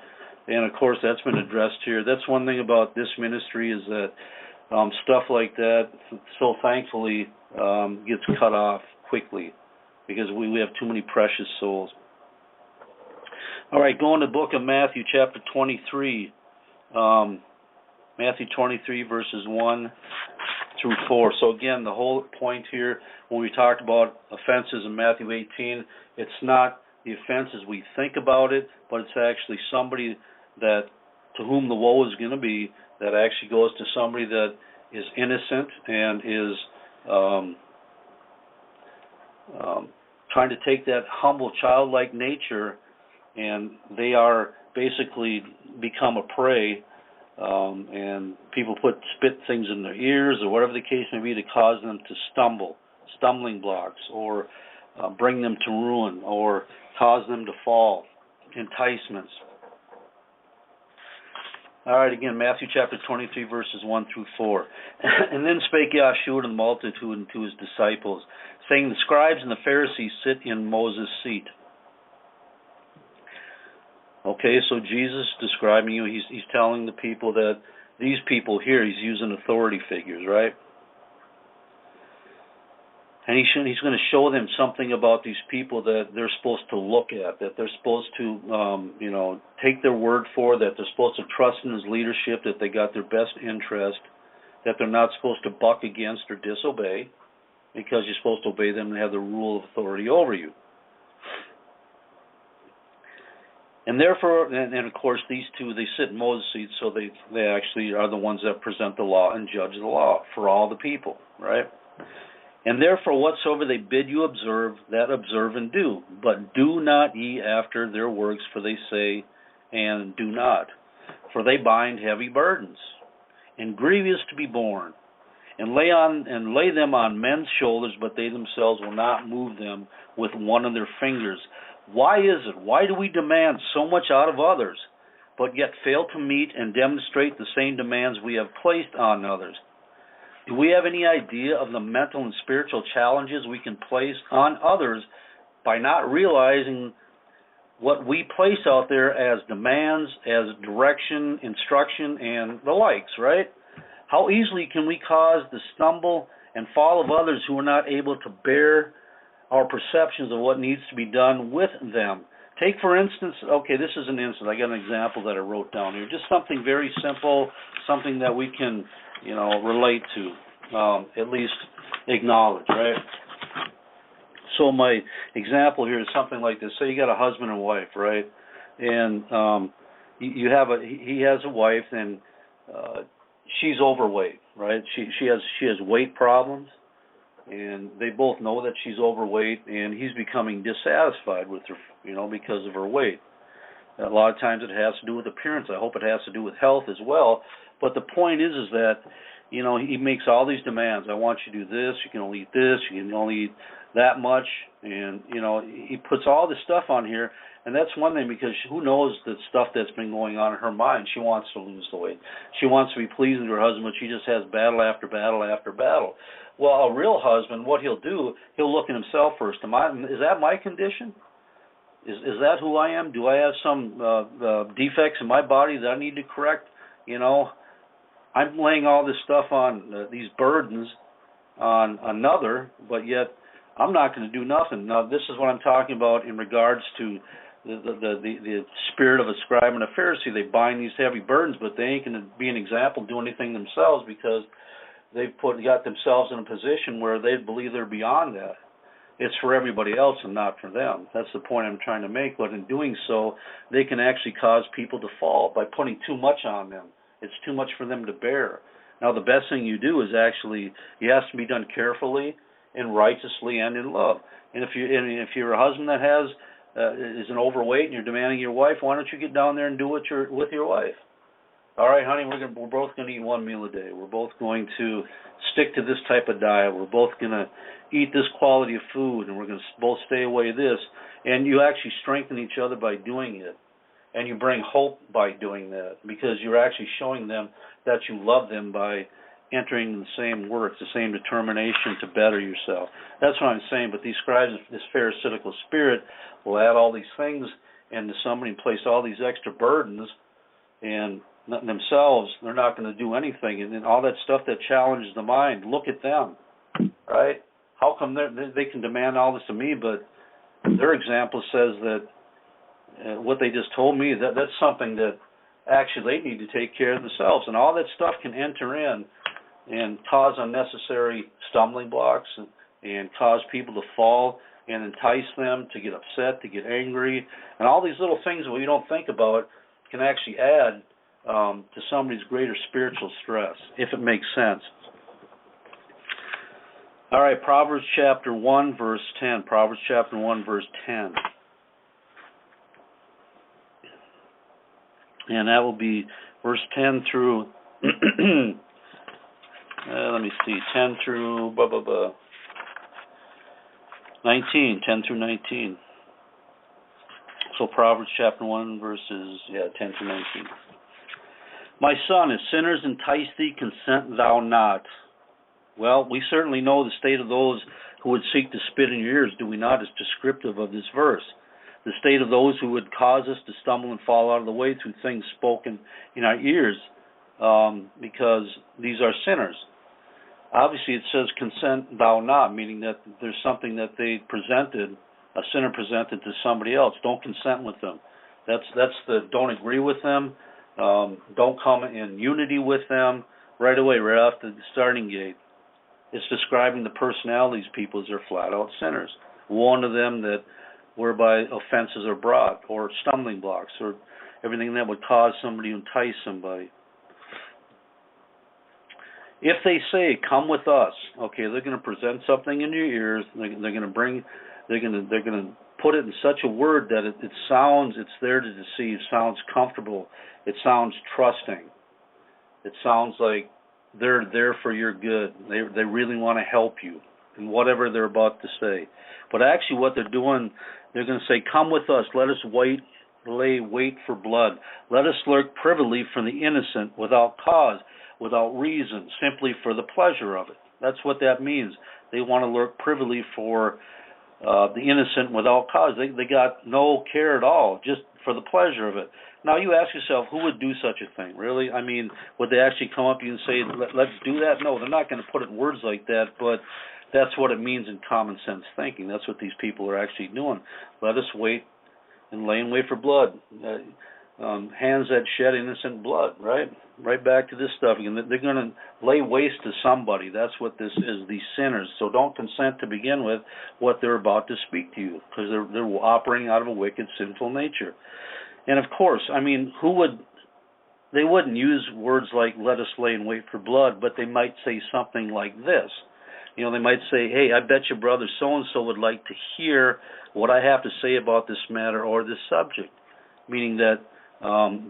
And, of course, that's been addressed here. That's one thing about this ministry is that stuff like that, so thankfully, gets cut off quickly because we have too many precious souls. All right, going to the book of Matthew, chapter 23. Matthew 23, verses 1 through 4. So again, the whole point here, when we talked about offenses in Matthew 18, it's not the offenses we think about it, but it's actually somebody that to whom the woe is going to be, that actually goes to somebody that is innocent and is trying to take that humble, childlike nature, and they are basically become a prey, and people spit things in their ears or whatever the case may be to cause them to stumble, stumbling blocks, or bring them to ruin, or cause them to fall, enticements. All right, again, Matthew chapter 23, verses 1 through 4. And then spake Yahshua to the multitude and to his disciples, saying, the scribes and the Pharisees sit in Moses' seat. Okay, so Jesus describing you, he's telling the people that these people here, he's using authority figures, right? And he's going to show them something about these people that they're supposed to look at, that they're supposed to, take their word for, that they're supposed to trust in his leadership, that they got their best interest, that they're not supposed to buck against or disobey, because you're supposed to obey them and have the rule of authority over you. And therefore, and of course, these two, they sit in Moses' seat, so they actually are the ones that present the law and judge the law for all the people, right? And therefore, whatsoever they bid you observe, that observe and do. But do not ye after their works, for they say, and do not. For they bind heavy burdens, and grievous to be borne, and lay them on men's shoulders, but they themselves will not move them with one of their fingers. Why is it? Why do we demand so much out of others, but yet fail to meet and demonstrate the same demands we have placed on others? Do we have any idea of the mental and spiritual challenges we can place on others by not realizing what we place out there as demands, as direction, instruction, and the likes, right? How easily can we cause the stumble and fall of others who are not able to bear our perceptions of what needs to be done with them? Take, for instance, okay, this is an instance. I got an example that I wrote down here. Just something very simple, something that we can, relate to, at least acknowledge, right? So my example here is something like this. Say you got a husband and wife, right? And he has a wife, and she's overweight, right? She has weight problems, and they both know that she's overweight, and he's becoming dissatisfied with her, because of her weight. A lot of times it has to do with appearance. I hope it has to do with health as well. But the point is that, he makes all these demands. I want you to do this. You can only eat this. You can only eat that much. And, he puts all this stuff on here. And that's one thing, because who knows the stuff that's been going on in her mind. She wants to lose the weight. She wants to be pleasing to her husband, but she just has battle after battle after battle. Well, a real husband, what he'll do, he'll look at himself first. Is that my condition? Is that who I am? Do I have some defects in my body that I need to correct? I'm laying all this stuff on these burdens on another, but yet I'm not going to do nothing. Now, this is what I'm talking about in regards to the spirit of a scribe and a Pharisee. They bind these heavy burdens, but they ain't going to be an example, do anything themselves, because they've got themselves in a position where they believe they're beyond that. It's for everybody else and not for them. That's the point I'm trying to make. But in doing so, they can actually cause people to fall by putting too much on them. It's too much for them to bear. Now, the best thing you do is actually, it has to be done carefully and righteously and in love. And if you're a husband that is an overweight and you're demanding your wife, why don't you get down there and do it with your wife? All right, honey, we're both going to eat one meal a day. We're both going to stick to this type of diet. We're both going to eat this quality of food, and we're going to both stay away this. And you actually strengthen each other by doing it. And you bring hope by doing that, because you're actually showing them that you love them by entering the same works, the same determination to better yourself. That's what I'm saying. But these scribes, this pharisaical spirit, will add all these things into somebody and place all these extra burdens, and themselves, they're not going to do anything. And then all that stuff that challenges the mind, look at them, right? How come they can demand all this of me, but their example says that what they just told me, that's something that actually they need to take care of themselves. And all that stuff can enter in and cause unnecessary stumbling blocks and cause people to fall and entice them to get upset, to get angry. And all these little things that we don't think about can actually add to somebody's greater spiritual stress, if it makes sense. All right, Proverbs chapter 1, verse 10. Proverbs chapter 1, verse 10. And that will be verse 10 through, let me see, 10 through 19, 10 through 19. So Proverbs chapter 1, verses, 10 through 19. My son, if sinners entice thee, consent thou not. Well, we certainly know the state of those who would seek to spit in your ears, do we not? Is descriptive of this verse. The state of those who would cause us to stumble and fall out of the way through things spoken in our ears, because these are sinners. Obviously, it says consent thou not, meaning that there's something that they presented, a sinner presented to somebody else. Don't consent with them. That's the don't agree with them. Don't come in unity with them right away, right off the starting gate. It's describing the personality of these people as they're flat-out sinners. One of them that whereby offenses are brought, or stumbling blocks, or everything that would cause somebody to entice somebody. If they say, "Come with us," okay, they're going to present something in your ears. They're going to put it in such a word that it sounds, it's there to deceive. Sounds comfortable. It sounds trusting. It sounds like they're there for your good. They really want to help you in whatever they're about to say. But actually, what they're doing, they're going to say, "Come with us. Let us lay wait for blood. Let us lurk privily from the innocent, without cause, without reason, simply for the pleasure of it." That's what that means. They want to lurk privily for the innocent without cause. They got no care at all, just for the pleasure of it. Now you ask yourself, who would do such a thing? Really? I mean, would they actually come up to you and say, "Let's do that"? No, they're not going to put it in words like that, but that's what it means in common sense thinking. That's what these people are actually doing. Let us wait and lay in wait for blood. Hands that shed innocent blood, right? Right back to this stuff again. They're going to lay waste to somebody. That's what this is, these sinners. So don't consent to begin with what they're about to speak to you, because they're operating out of a wicked, sinful nature. And of course, I mean, they wouldn't use words like "let us lay in wait for blood," but they might say something like this. You know, they might say, "Hey, I bet your brother so-and-so would like to hear what I have to say about this matter or this subject," meaning that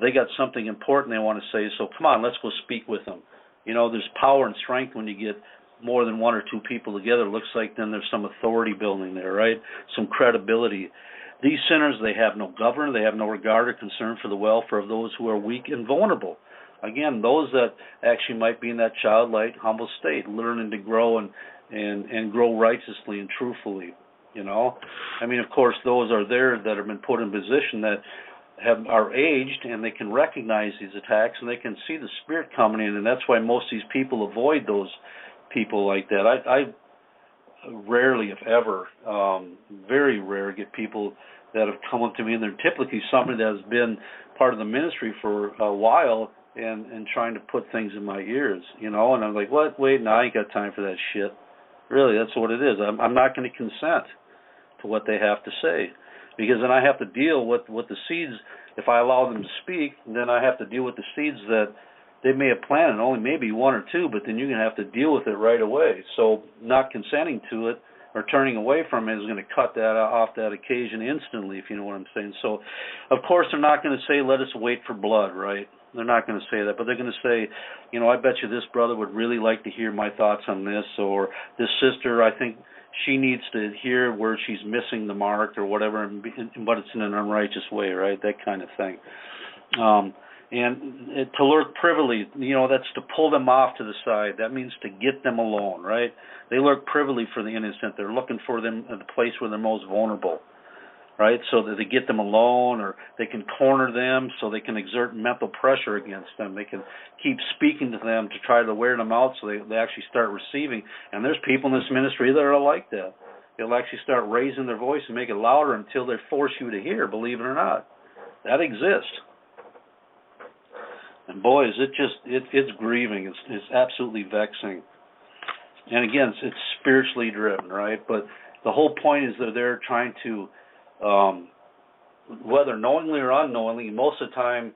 they got something important they want to say, so come on, let's go speak with them. You know, there's power and strength when you get more than one or two people together. It looks like then there's some authority building there, right? Some credibility. These sinners, they have no governor, they have no regard or concern for the welfare of those who are weak and vulnerable. Again, those that actually might be in that childlike, humble state, learning to grow and grow righteously and truthfully, you know. I mean, of course, those are there that have been put in position that are aged, and they can recognize these attacks, and they can see the Spirit coming in, and that's why most of these people avoid those people like that. I rarely, if ever, very rare, get people that have come up to me, and they're typically somebody that has been part of the ministry for a while and trying to put things in my ears, you know, and I'm like, what? Wait, no, I ain't got time for that shit. Really, that's what it is. I'm not going to consent to what they have to say, because then I have to deal with the seeds. If I allow them to speak, then I have to deal with the seeds that they may have planted only maybe one or two, but then you're going to have to deal with it right away. So not consenting to it or turning away from it is going to cut that off that occasion instantly, if you know what I'm saying. So, of course, they're not going to say, let us wait for blood, right? They're not going to say that, but they're going to say, you know, I bet you this brother would really like to hear my thoughts on this, or this sister, I think she needs to hear where she's missing the mark or whatever, but it's in an unrighteous way, right? That kind of thing. And to lurk privily, you know, that's to pull them off to the side. That means to get them alone, right? They lurk privily for the innocent. They're looking for them at the place where they're most vulnerable, right? So that they get them alone, or they can corner them so they can exert mental pressure against them. They can keep speaking to them to try to wear them out so they actually start receiving. And there's people in this ministry that are like that. They'll actually start raising their voice and make it louder until they force you to hear, believe it or not. That exists. And boy, is it just, it's grieving. It's absolutely vexing. And again, it's spiritually driven, right? But the whole point is they're there trying to, whether knowingly or unknowingly, most of the time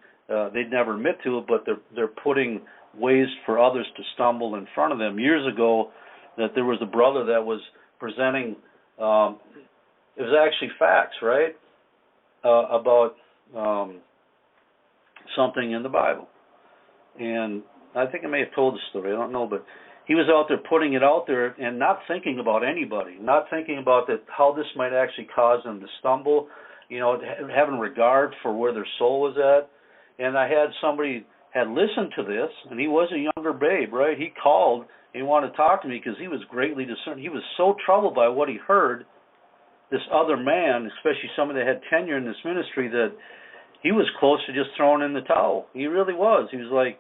they'd never admit to it, but they're putting ways for others to stumble in front of them. Years ago, that there was a brother that was presenting, it was actually facts, right, about something in the Bible. And I think I may have told the story, I don't know, but he was out there putting it out there and not thinking about anybody, not thinking about that how this might actually cause them to stumble, you know, having regard for where their soul was at. And I had somebody had listened to this, and he was a younger babe, right? He called and he wanted to talk to me because he was greatly discerned. He was so troubled by what he heard, this other man, especially somebody that had tenure in this ministry, that he was close to just throwing in the towel. He really was. He was like,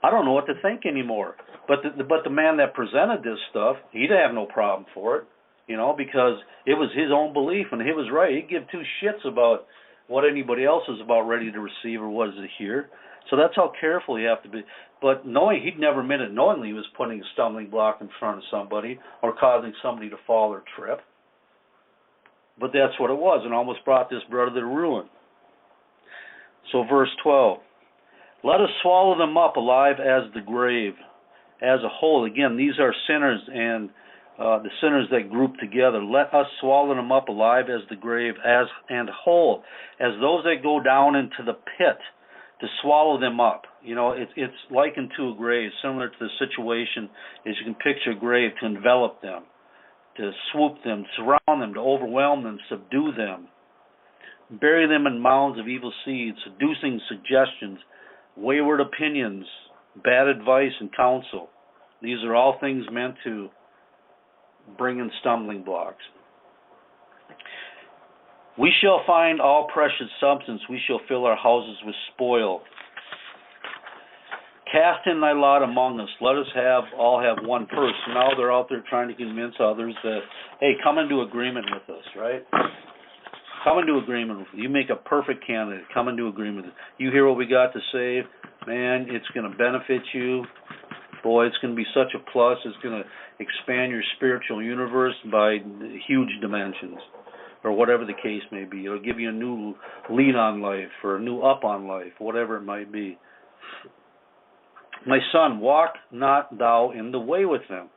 I don't know what to think anymore. But the man that presented this stuff, he'd have no problem for it, you know, because it was his own belief, and he was right. He'd give two shits about what anybody else is about ready to receive or what is to hear. So that's how careful you have to be. But knowing, he'd never admit it knowingly he was putting a stumbling block in front of somebody or causing somebody to fall or trip. But that's what it was, and almost brought this brother to ruin. So verse 12. Let us swallow them up alive as the grave, as a whole. Again, these are sinners, and the sinners that group together. Let us swallow them up alive as the grave, as and whole, as those that go down into the pit, to swallow them up. You know, it's likened to a grave, similar to the situation as you can picture a grave, to envelop them, to swoop them, surround them, to overwhelm them, subdue them, bury them in mounds of evil seeds, seducing suggestions, wayward opinions, bad advice and counsel. These are all things meant to bring in stumbling blocks. We shall find all precious substance. We shall fill our houses with spoil. Cast in thy lot among us. Let us all have one purse. Now they're out there trying to convince others that, hey, come into agreement with us, right? Come into agreement with us. You make a perfect candidate. Come into agreement with us. You hear what we got to say, man, it's going to benefit you. Boy, it's going to be such a plus. It's going to expand your spiritual universe by huge dimensions, or whatever the case may be. It'll give you a new lead on life, or a new up on life, whatever it might be. My son, walk not thou in the way with them.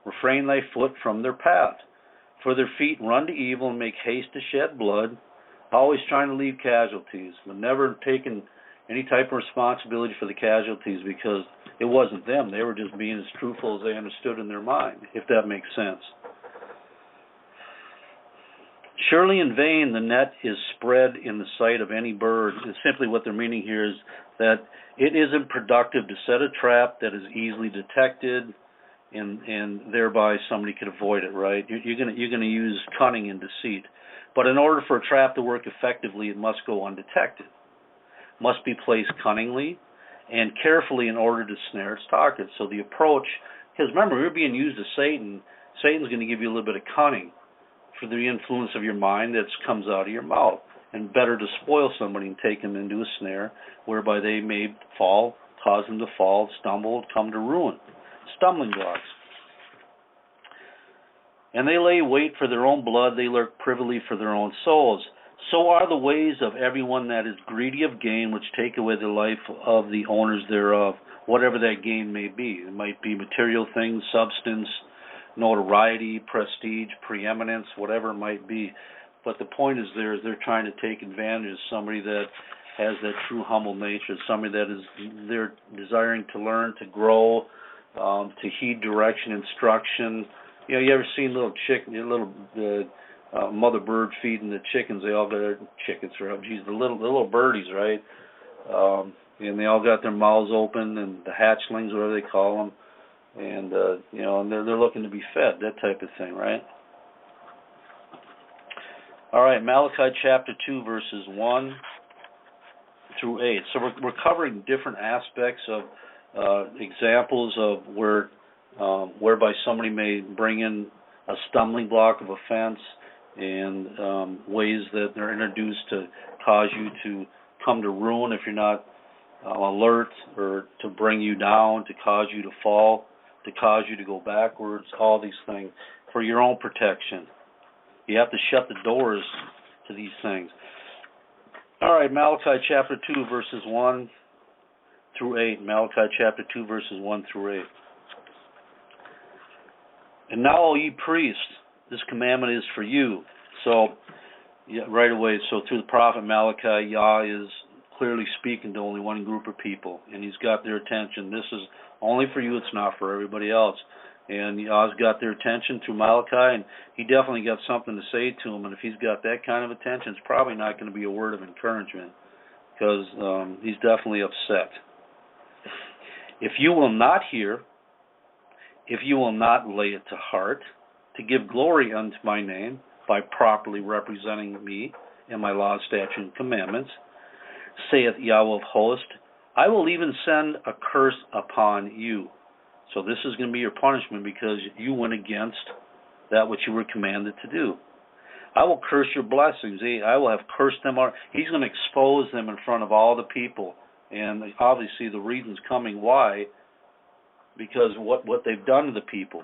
Refrain thy foot from their path. For their feet run to evil and make haste to shed blood, always trying to leave casualties, but never taking any type of responsibility for the casualties, because it wasn't them. They were just being as truthful as they understood in their mind, if that makes sense. Surely in vain the net is spread in the sight of any bird. And simply what they're meaning here is that it isn't productive to set a trap that is easily detected, and thereby somebody could avoid it, right? You're going to use cunning and deceit. But in order for a trap to work effectively, it must go undetected. It must be placed cunningly and carefully in order to snare its target. So the approach, because remember, you're being used as Satan. Satan's going to give you a little bit of cunning for the influence of your mind that comes out of your mouth. And better to spoil somebody and take them into a snare whereby they may fall, cause them to fall, stumble, come to ruin. Stumbling blocks. And they lay wait for their own blood, they lurk privily for their own souls. So are the ways of everyone that is greedy of gain, which take away the life of the owners thereof. whatever that gain may be. It might be material things, substance, notoriety, prestige, preeminence, whatever it might be. But the point is they're trying to take advantage of somebody that has that true humble nature, somebody that is they're desiring to learn, to grow, to heed direction, instruction. You know, you ever seen little mother bird feeding the chickens? They all got their chickens, right? Geez, the little birdies, right? And they all got their mouths open, and the hatchlings, whatever they call them, and you know, and they're looking to be fed, that type of thing, right? All right, Malachi chapter 2, verses 1 through 8. So we're covering different aspects of examples of whereby somebody may bring in a stumbling block of offense, and ways that they're introduced to cause you to come to ruin if you're not alert, or to bring you down, to cause you to fall, to cause you to go backwards, all these things for your own protection. You have to shut the doors to these things. All right, Malachi chapter 2, verses 1 through 8. Malachi chapter 2, verses 1 through 8. And now, all ye priests, this commandment is for you. So, yeah, right away, so through the prophet Malachi, Yah is clearly speaking to only one group of people, and he's got their attention. This is only for you, it's not for everybody else. And Yah's got their attention through Malachi, and he definitely got something to say to them. And if he's got that kind of attention, it's probably not going to be a word of encouragement, because he's definitely upset. If you will not hear, if you will not lay it to heart, to give glory unto my name by properly representing me in my law, statutes, and commandments, saith Yahweh of hosts, I will even send a curse upon you. So this is going to be your punishment, because you went against that which you were commanded to do. I will curse your blessings. I will have cursed them. He's going to expose them in front of all the people. And obviously the reason's coming. Why? Because what they've done to the people.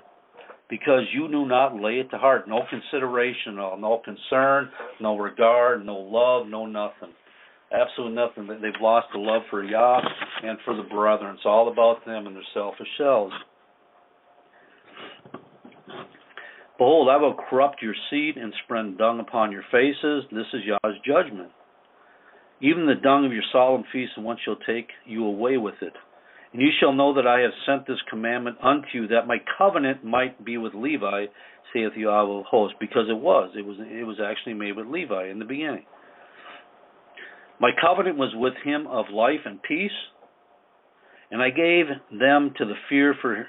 Because you do not lay it to heart. No consideration at all. No concern, no regard, no love, no nothing. Absolutely nothing. They've lost the love for Yah and for the brethren. It's all about them and their selfish selves. Behold, I will corrupt your seed and spread dung upon your faces. This is Yah's judgment. Even the dung of your solemn feasts, and one shall take you away with it. And you shall know that I have sent this commandment unto you, that my covenant might be with Levi, saith Yahweh of hosts, because it was actually made with Levi in the beginning. My covenant was with him of life and peace, and I gave them to the fear for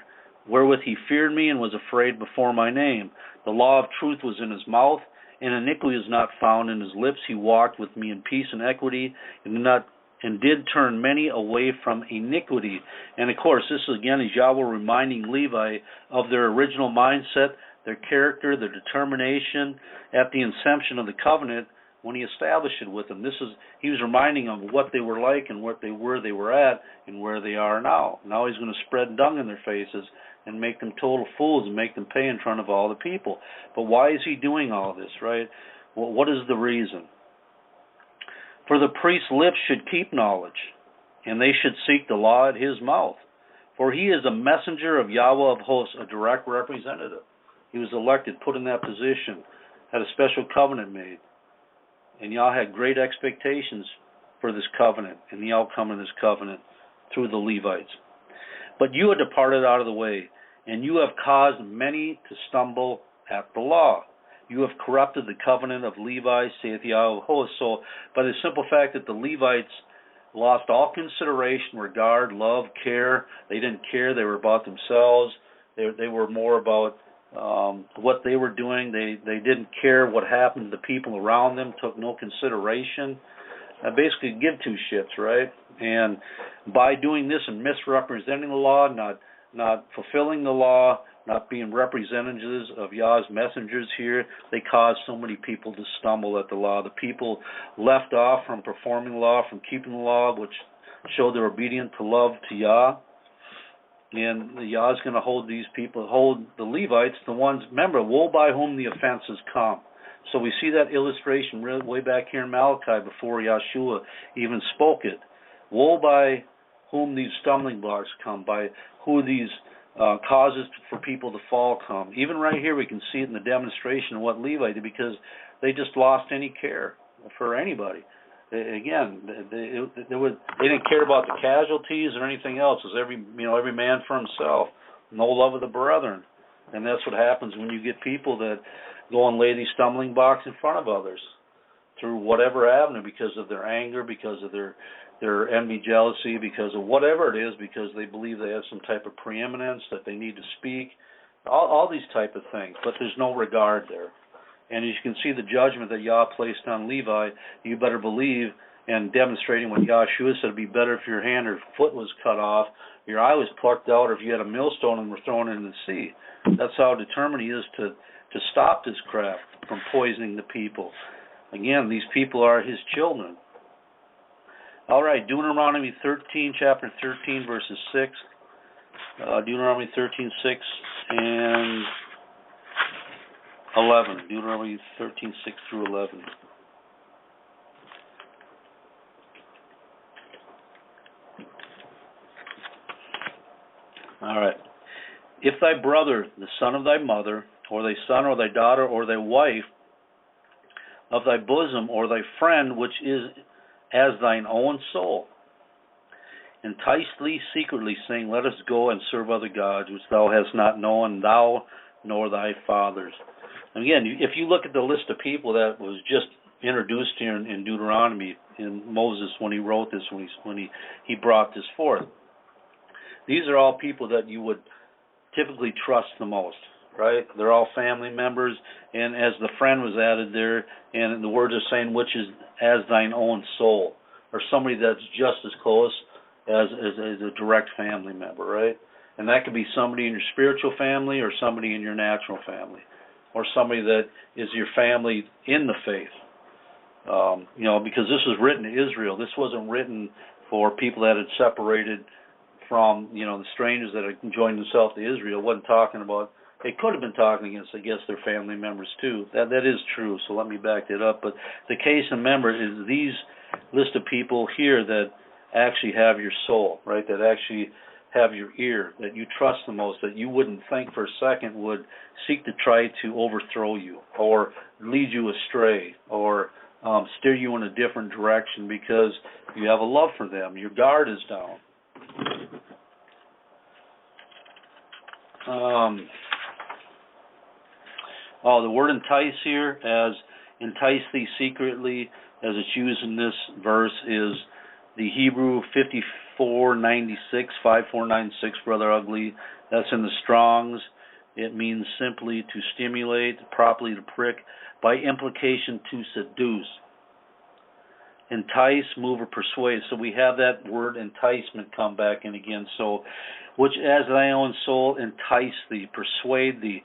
wherewith he feared me and was afraid before my name. The law of truth was in his mouth, and iniquity is not found in his lips. He walked with me in peace and equity, and did turn many away from iniquity. And of course, this again is Yahweh reminding Levi of their original mindset, their character, their determination at the inception of the covenant when he established it with them. He was reminding them of what they were like and what they were at, and where they are now. Now he's going to spread dung in their faces and make them total fools and make them pay in front of all the people. But why is he doing all this, right? Well, what is the reason? For the priest's lips should keep knowledge, and they should seek the law at his mouth. For he is a messenger of Yahweh of hosts, a direct representative. He was elected, put in that position, had a special covenant made. And Yah had great expectations for this covenant and the outcome of this covenant through the Levites. But you have departed out of the way, and you have caused many to stumble at the law. You have corrupted the covenant of Levi, saith Yahweh of hosts. So, by the simple fact that the Levites lost all consideration, regard, love, care, they didn't care. They were about themselves. They were more about what they were doing. They didn't care what happened to the people around them, took no consideration. Basically give two shits, right? And by doing this and misrepresenting the law, not fulfilling the law, not being representatives of Yah's messengers here, they caused so many people to stumble at the law. The people left off from performing the law, from keeping the law, which showed their obedience to love to Yah. And Yah is going to hold these people, hold the Levites, the ones, remember, woe by whom the offenses come. So we see that illustration way back here in Malachi before Yahshua even spoke it. Woe by whom these stumbling blocks come, by who these causes for people to fall come. Even right here we can see it in the demonstration of what Levi did, because they just lost any care for anybody. Again, they didn't care about the casualties or anything else. It was every man for himself. No love of the brethren. And that's what happens when you get people that go and lay these stumbling blocks in front of others through whatever avenue, because of their anger, because of their envy, jealousy, because of whatever it is, because they believe they have some type of preeminence, that they need to speak, all these type of things. But there's no regard there. And as you can see, the judgment that Yah placed on Levi, you better believe, and demonstrating what Yahshua said, it'd be better if your hand or foot was cut off, your eye was plucked out, or if you had a millstone and were thrown into the sea. That's how determined he is to stop this craft from poisoning the people. Again, these people are his children. All right, Deuteronomy 13, chapter 13, verses 6. Deuteronomy 13, 6 and 11. Deuteronomy 13, 6 through 11. All right. If thy brother, the son of thy mother, or thy son, or thy daughter, or thy wife, of thy bosom, or thy friend, which is as thine own soul, entice thee secretly, saying, let us go and serve other gods, which thou hast not known, thou nor thy fathers. And again, if you look at the list of people that was just introduced here in Deuteronomy, in Moses, when he wrote this, when he brought this forth, these are all people that you would typically trust the most, right? They're all family members, and as the friend was added there, and the words are saying, which is as thine own soul, or somebody that's just as close as a direct family member, right? And that could be somebody in your spiritual family, or somebody in your natural family, or somebody that is your family in the faith. Because this was written to Israel. This wasn't written for people that had separated from, the strangers that had joined themselves to Israel. It wasn't talking about, it could have been talking against, I guess, their family members too. That is true, so let me back that up. But the case in member is these list of people here that actually have your soul, right, that actually have your ear, that you trust the most, that you wouldn't think for a second would seek to try to overthrow you or lead you astray or steer you in a different direction, because you have a love for them. Your guard is down. The word entice here, as entice thee secretly, as it's used in this verse, is the Hebrew 5496, Brother Ugly. That's in the Strong's. It means simply to stimulate, properly to prick, by implication to seduce. Entice, move, or persuade. So we have that word enticement come back in again. So, which as thy own soul entice thee, persuade thee,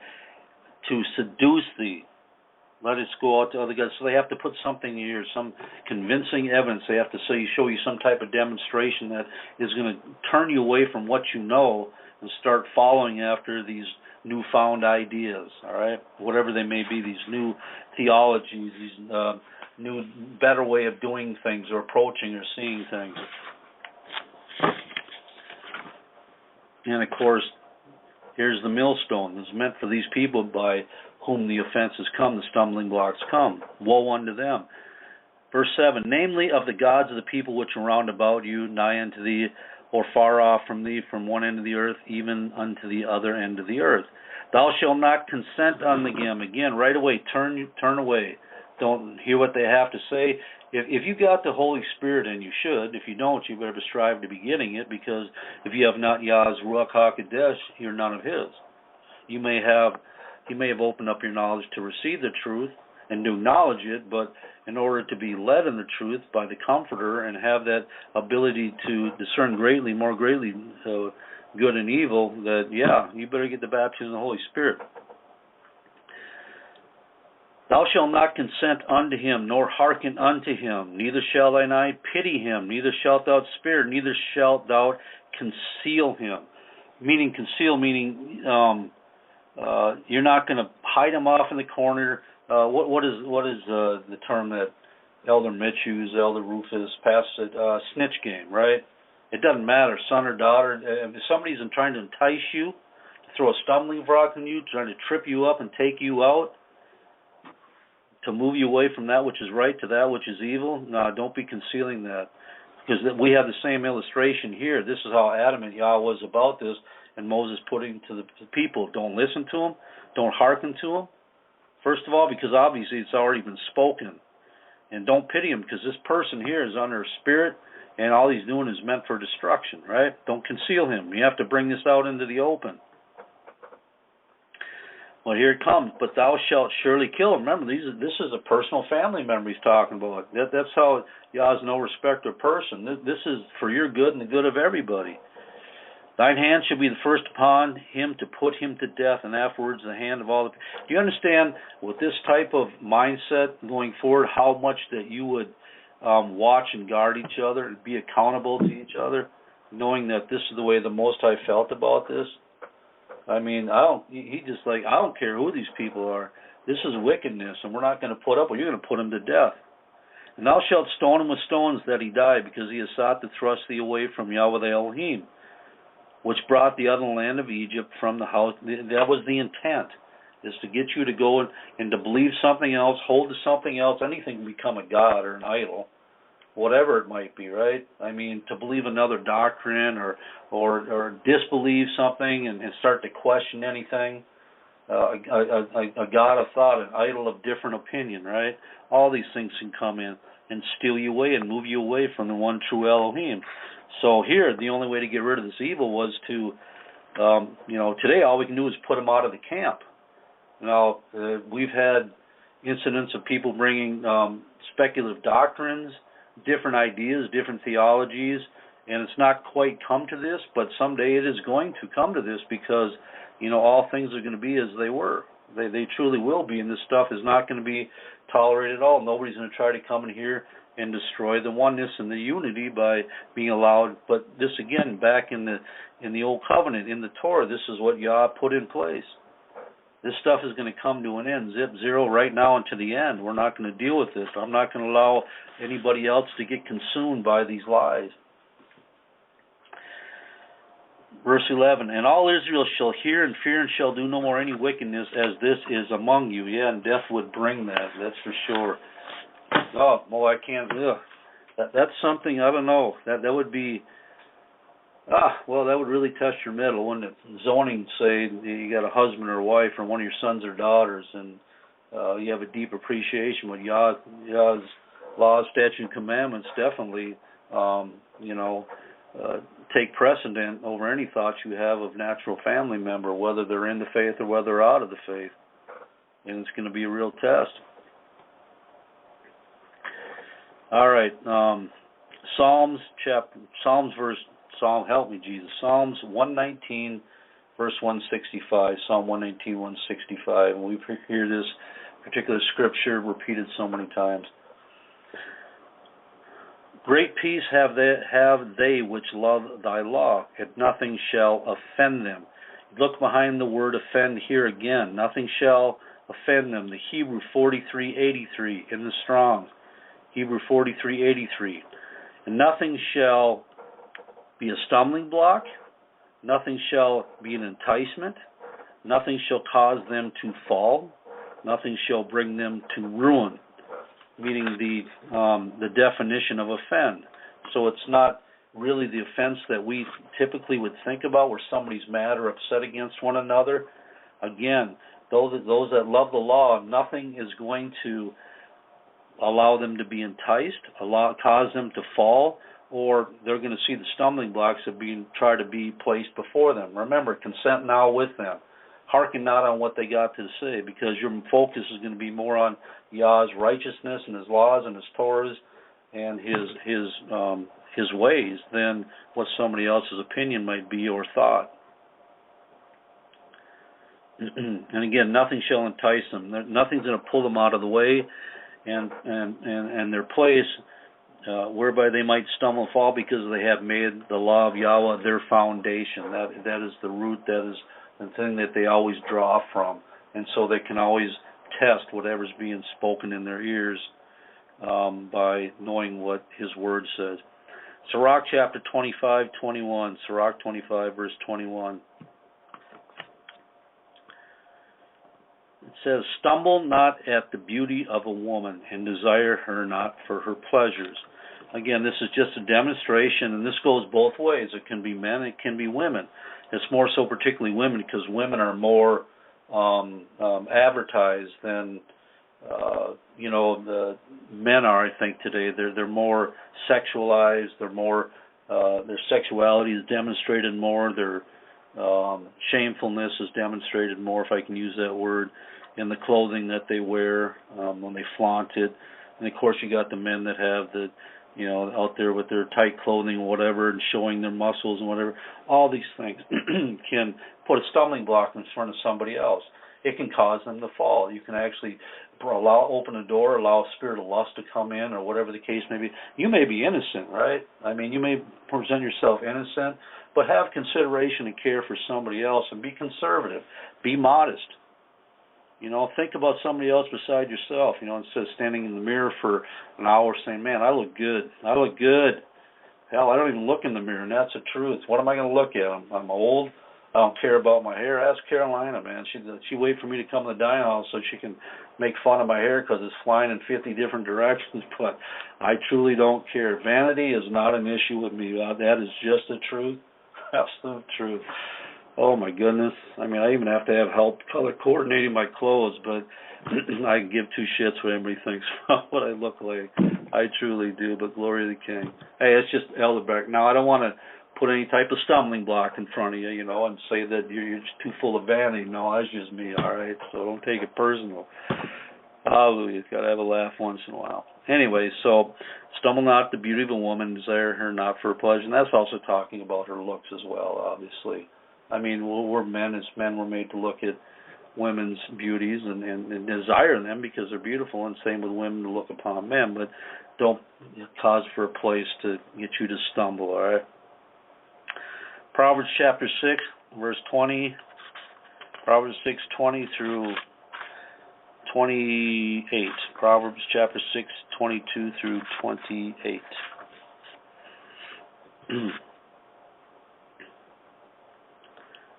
to seduce thee. Let us go out to other gods. So they have to put something here, some convincing evidence. They have to show you some type of demonstration that is going to turn you away from what you know and start following after these newfound ideas, all right? Whatever they may be, these new theologies, these new, better way of doing things or approaching or seeing things. And, of course, here's the millstone. It's meant for these people by whom the offenses come, the stumbling blocks come. Woe unto them. Verse 7, namely of the gods of the people which are round about you, nigh unto thee, or far off from thee, from one end of the earth, even unto the other end of the earth. Thou shalt not consent unto them. Again, right away, turn away. Don't hear what they have to say. If you got the Holy Spirit, and you should, if you don't, you better strive to be getting it, because if you have not Yah's Ruach HaKodesh, you're none of His. He may have opened up your knowledge to receive the truth and to acknowledge it, but in order to be led in the truth by the Comforter and have that ability to discern more greatly, good and evil, that, you better get the baptism of the Holy Spirit. Thou shalt not consent unto him, nor hearken unto him, neither shall thine eye pity him, neither shalt thou spare, neither shalt thou conceal him. Meaning you're not going to hide him off in the corner. What is the term that Elder Mitch used, Elder Rufus passed it? Snitch game, right? It doesn't matter, son or daughter. If somebody's trying to entice you, to throw a stumbling block on you, trying to trip you up and take you out, to move you away from that which is right to that which is evil, no, don't be concealing that. Because we have the same illustration here. This is how adamant Yah was about this, and Moses putting to the people, don't listen to him, don't hearken to him. First of all, because obviously it's already been spoken. And don't pity him, because this person here is under a spirit, and all he's doing is meant for destruction, right? Don't conceal him. You have to bring this out into the open. Well, here it comes. But thou shalt surely kill him. Remember, this is a personal family member he's talking about. That's how Yah's no respecter of person. This is for your good and the good of everybody. Thine hand shall be the first upon him to put him to death, and afterwards the hand of all the... Do you understand, with this type of mindset going forward, how much that you would watch and guard each other and be accountable to each other, knowing that this is the way the Most High felt about this? I mean, he just like, I don't care who these people are. This is wickedness, and we're not going to put up with it. You're going to put him to death. And thou shalt stone him with stones that he die, because he has sought to thrust thee away from Yahweh the Elohim, which brought the other land of Egypt from the house. That was the intent, is to get you to go and to believe something else, hold to something else. Anything can become a god or an idol, whatever it might be, right? I mean, to believe another doctrine or disbelieve something and start to question anything. A god of thought, an idol of different opinion, right? All these things can come in and steal you away and move you away from the one true Elohim. So here, the only way to get rid of this evil was to, today all we can do is put them out of the camp. Now, we've had incidents of people bringing speculative doctrines, different ideas, different theologies, and it's not quite come to this, but someday it is going to come to this, because, all things are going to be as they were. They truly will be, and this stuff is not going to be tolerated at all. Nobody's going to try to come in here and destroy the oneness and the unity by being allowed. But this, again, back in the Old Covenant, in the Torah, this is what Yah put in place. This stuff is going to come to an end, zip, zero, right now and to the end. We're not going to deal with this. I'm not going to allow anybody else to get consumed by these lies. Verse 11, and all Israel shall hear and fear and shall do no more any wickedness, as this is among you. Yeah, and death would bring that, that's for sure. Oh, I can't. That's something, I don't know. That would be, that would really test your mettle, wouldn't it? Zoning, say you got a husband or a wife or one of your sons or daughters, and you have a deep appreciation with Yah's laws, statutes, and commandments. Definitely, take precedent over any thoughts you have of natural family member, whether they're in the faith or whether they're out of the faith. And it's going to be a real test. All right, Psalms 119, verse 165. Psalm 119, 165. And we hear this particular scripture repeated so many times. Great peace have they which love thy law, and nothing shall offend them. Look behind the word offend here again. Nothing shall offend them. The Hebrew 43:83 in the Strong's. Hebrew 43:83. And nothing shall be a stumbling block. Nothing shall be an enticement. Nothing shall cause them to fall. Nothing shall bring them to ruin. Meaning the definition of offend. So it's not really the offense that we typically would think about, where somebody's mad or upset against one another. Again, those that love the law, nothing is going to allow them to be enticed, cause them to fall, or they're going to see the stumbling blocks that try to be placed before them. Remember, consent now with them. Hearken not on what they got to say, because your focus is going to be more on Yah's righteousness and His laws and His Torahs and His ways than what somebody else's opinion might be or thought. And again, nothing shall entice them. Nothing's going to pull them out of the way and their place, whereby they might stumble and fall, because they have made the law of Yahweh their foundation. That is the root. That is the thing that they always draw from, and so they can always test whatever's being spoken in their ears by knowing what His Word says. Sirach chapter 25, 21. Sirach 25, verse 21. It says, "Stumble not at the beauty of a woman, and desire her not for her pleasures." Again, this is just a demonstration, and this goes both ways. It can be men, it can be women. It's more so particularly women, because women are more advertised than the men are. I think today they're more sexualized. They're more their sexuality is demonstrated more. Their shamefulness is demonstrated more, if I can use that word, in the clothing that they wear when they flaunt it. And of course, you got the men that have the out there with their tight clothing or whatever, and showing their muscles and whatever. All these things can put a stumbling block in front of somebody else. It can cause them to fall. You can actually open a door, allow a spirit of lust to come in, or whatever the case may be. You may be innocent, right? I mean, you may present yourself innocent, but have consideration and care for somebody else, and be conservative. Be modest. Think about somebody else beside yourself, instead of standing in the mirror for an hour saying, "Man, I look good. I look good." Hell, I don't even look in the mirror, and that's the truth. What am I going to look at? I'm old. I don't care about my hair. Ask Carolina, man. She wait for me to come to the dining hall so she can make fun of my hair because it's flying in 50 different directions, but I truly don't care. Vanity is not an issue with me. That is just the truth. Absolute truth. Oh, my goodness. I mean, I even have to have help color coordinating my clothes, but I can give two shits what anybody thinks about what I look like. I truly do, but glory to the King. Hey, it's just Elder Becker. Now, I don't want to put any type of stumbling block in front of you, and say that you're just too full of vanity. No, that's just me, all right? So don't take it personal. Hallelujah. You've got to have a laugh once in a while. Anyway, so stumble not at the beauty of a woman, desire her not for her pleasure. And that's also talking about her looks as well, obviously. I mean, we're men. As men, we're made to look at women's beauties and desire them because they're beautiful, and same with women to look upon men, but don't cause for a place to get you to stumble, all right? Proverbs chapter 6, verse 20, Proverbs 6:20 through 28. Proverbs chapter 6, 22 through 28.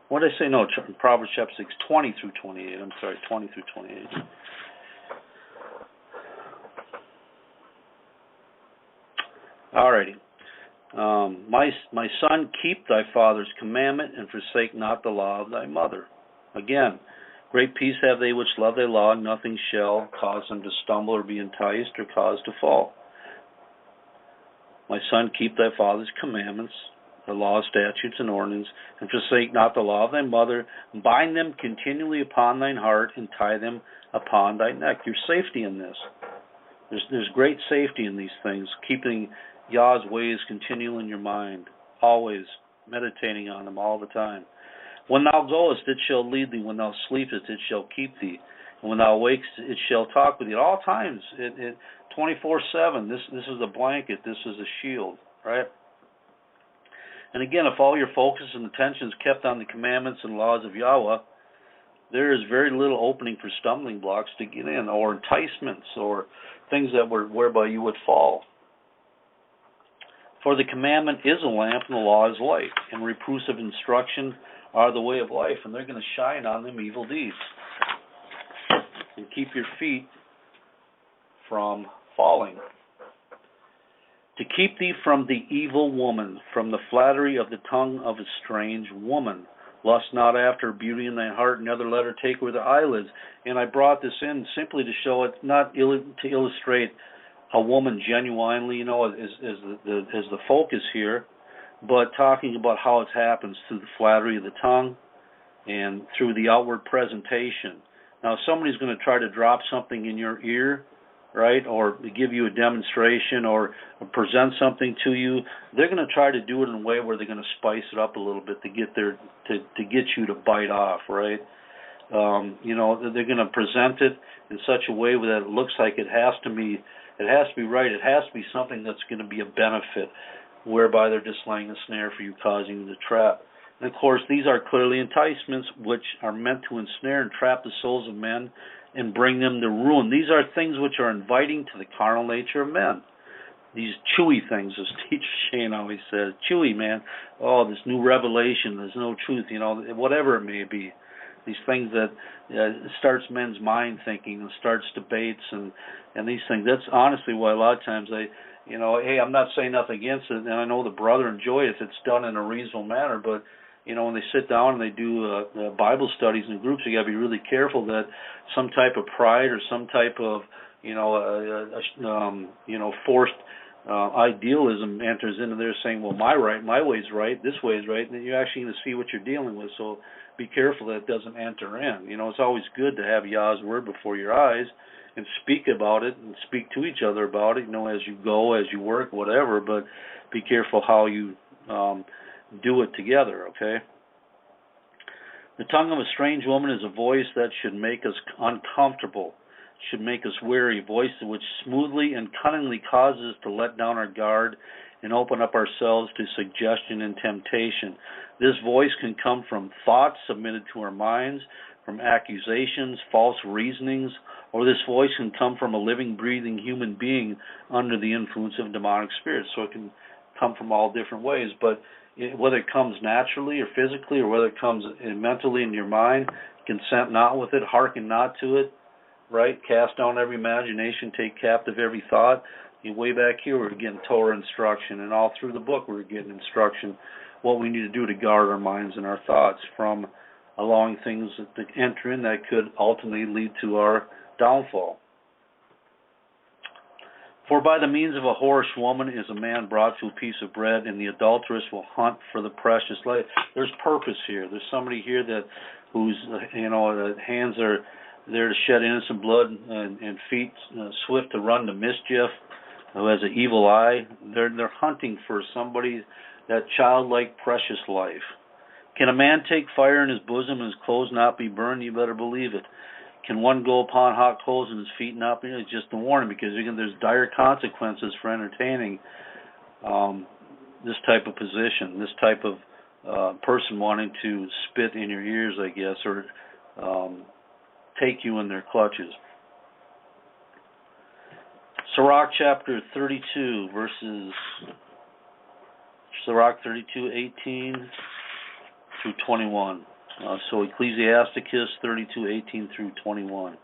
What did I say? No, Proverbs chapter 6, 20 through 28. I'm sorry, 20 through 28. Alrighty. My son, keep thy father's commandment, and forsake not the law of thy mother. Again, great peace have they which love thy law, and nothing shall cause them to stumble or be enticed or cause to fall. My son, keep thy father's commandments, the law, statutes, and ordinances, and forsake not the law of thy mother. Bind them continually upon thine heart, and tie them upon thy neck. There's safety in this. There's great safety in these things, keeping Yah's ways continual in your mind, always meditating on them all the time. When thou goest, it shall lead thee. When thou sleepest, it shall keep thee. And when thou awakest, it shall talk with thee. At all times, 24/7. This is a blanket. This is a shield, right? And again, if all your focus and attention is kept on the commandments and laws of Yahweh, there is very little opening for stumbling blocks to get in, or enticements, or things that whereby you would fall. For the commandment is a lamp, and the law is light, and reproofs of instruction are the way of life, and they're going to shine on them evil deeds. And keep your feet from falling. To keep thee from the evil woman, from the flattery of the tongue of a strange woman. Lust not after beauty in thy heart, neither let her take with her eyelids. And I brought this in simply to show it, not to illustrate a woman genuinely, as the focus here, but talking about how it happens through the flattery of the tongue and through the outward presentation. Now, if somebody's going to try to drop something in your ear, right, or give you a demonstration or present something to you, they're going to try to do it in a way where they're going to spice it up a little bit to get get you to bite off, right? They're going to present it in such a way that it looks like it has to be right. It has to be something that's going to be a benefit, whereby they're just laying a snare for you, causing you to trap. And of course, these are clearly enticements which are meant to ensnare and trap the souls of men and bring them to ruin. These are things which are inviting to the carnal nature of men. these chewy things, as Teacher Shane always says, chewy, man. Oh, this new revelation, there's no truth, whatever it may be. These things that starts men's mind thinking and starts debates and these things. That's honestly why a lot of times hey, I'm not saying nothing against it, and I know the brother enjoy it if it's done in a reasonable manner, but when they sit down and they do Bible studies in groups, you got to be really careful that some type of pride or some type of forced idealism enters into there, saying, well, my way's right, this way is right, and then you're actually going to see what you're dealing with. So be careful that it doesn't enter in. It's always good to have Yah's word before your eyes and speak about it and speak to each other about it, as you go, as you work, whatever, but be careful how you do it together, okay? The tongue of a strange woman is a voice that should make us uncomfortable, should make us wary, a voice which smoothly and cunningly causes us to let down our guard and open up ourselves to suggestion and temptation. This voice can come from thoughts submitted to our minds, from accusations, false reasonings, or this voice can come from a living, breathing human being under the influence of demonic spirits. So it can come from all different ways, but whether it comes naturally or physically, or whether it comes mentally in your mind, consent not with it, hearken not to it, right? Cast down every imagination, take captive every thought. Way back here, we're getting Torah instruction, and all through the book, we're getting instruction what we need to do to guard our minds and our thoughts from allowing things to enter in that could ultimately lead to our downfall. For by the means of a whorish woman is a man brought to a piece of bread, and the adulteress will hunt for the precious life. There's purpose here. There's somebody here whose hands are there to shed innocent blood and feet swift to run to mischief, who has an evil eye. They're hunting for somebody, that childlike precious life. Can a man take fire in his bosom and his clothes not be burned? You better believe it. Can one go upon hot coals and his feet not be? It's just a warning, because there's dire consequences for entertaining this type of position, this type of person wanting to spit in your ears, I guess, or take you in their clutches. Sirach chapter 32, Sirach 32:18 through 21. So Ecclesiasticus 32:18 through 21.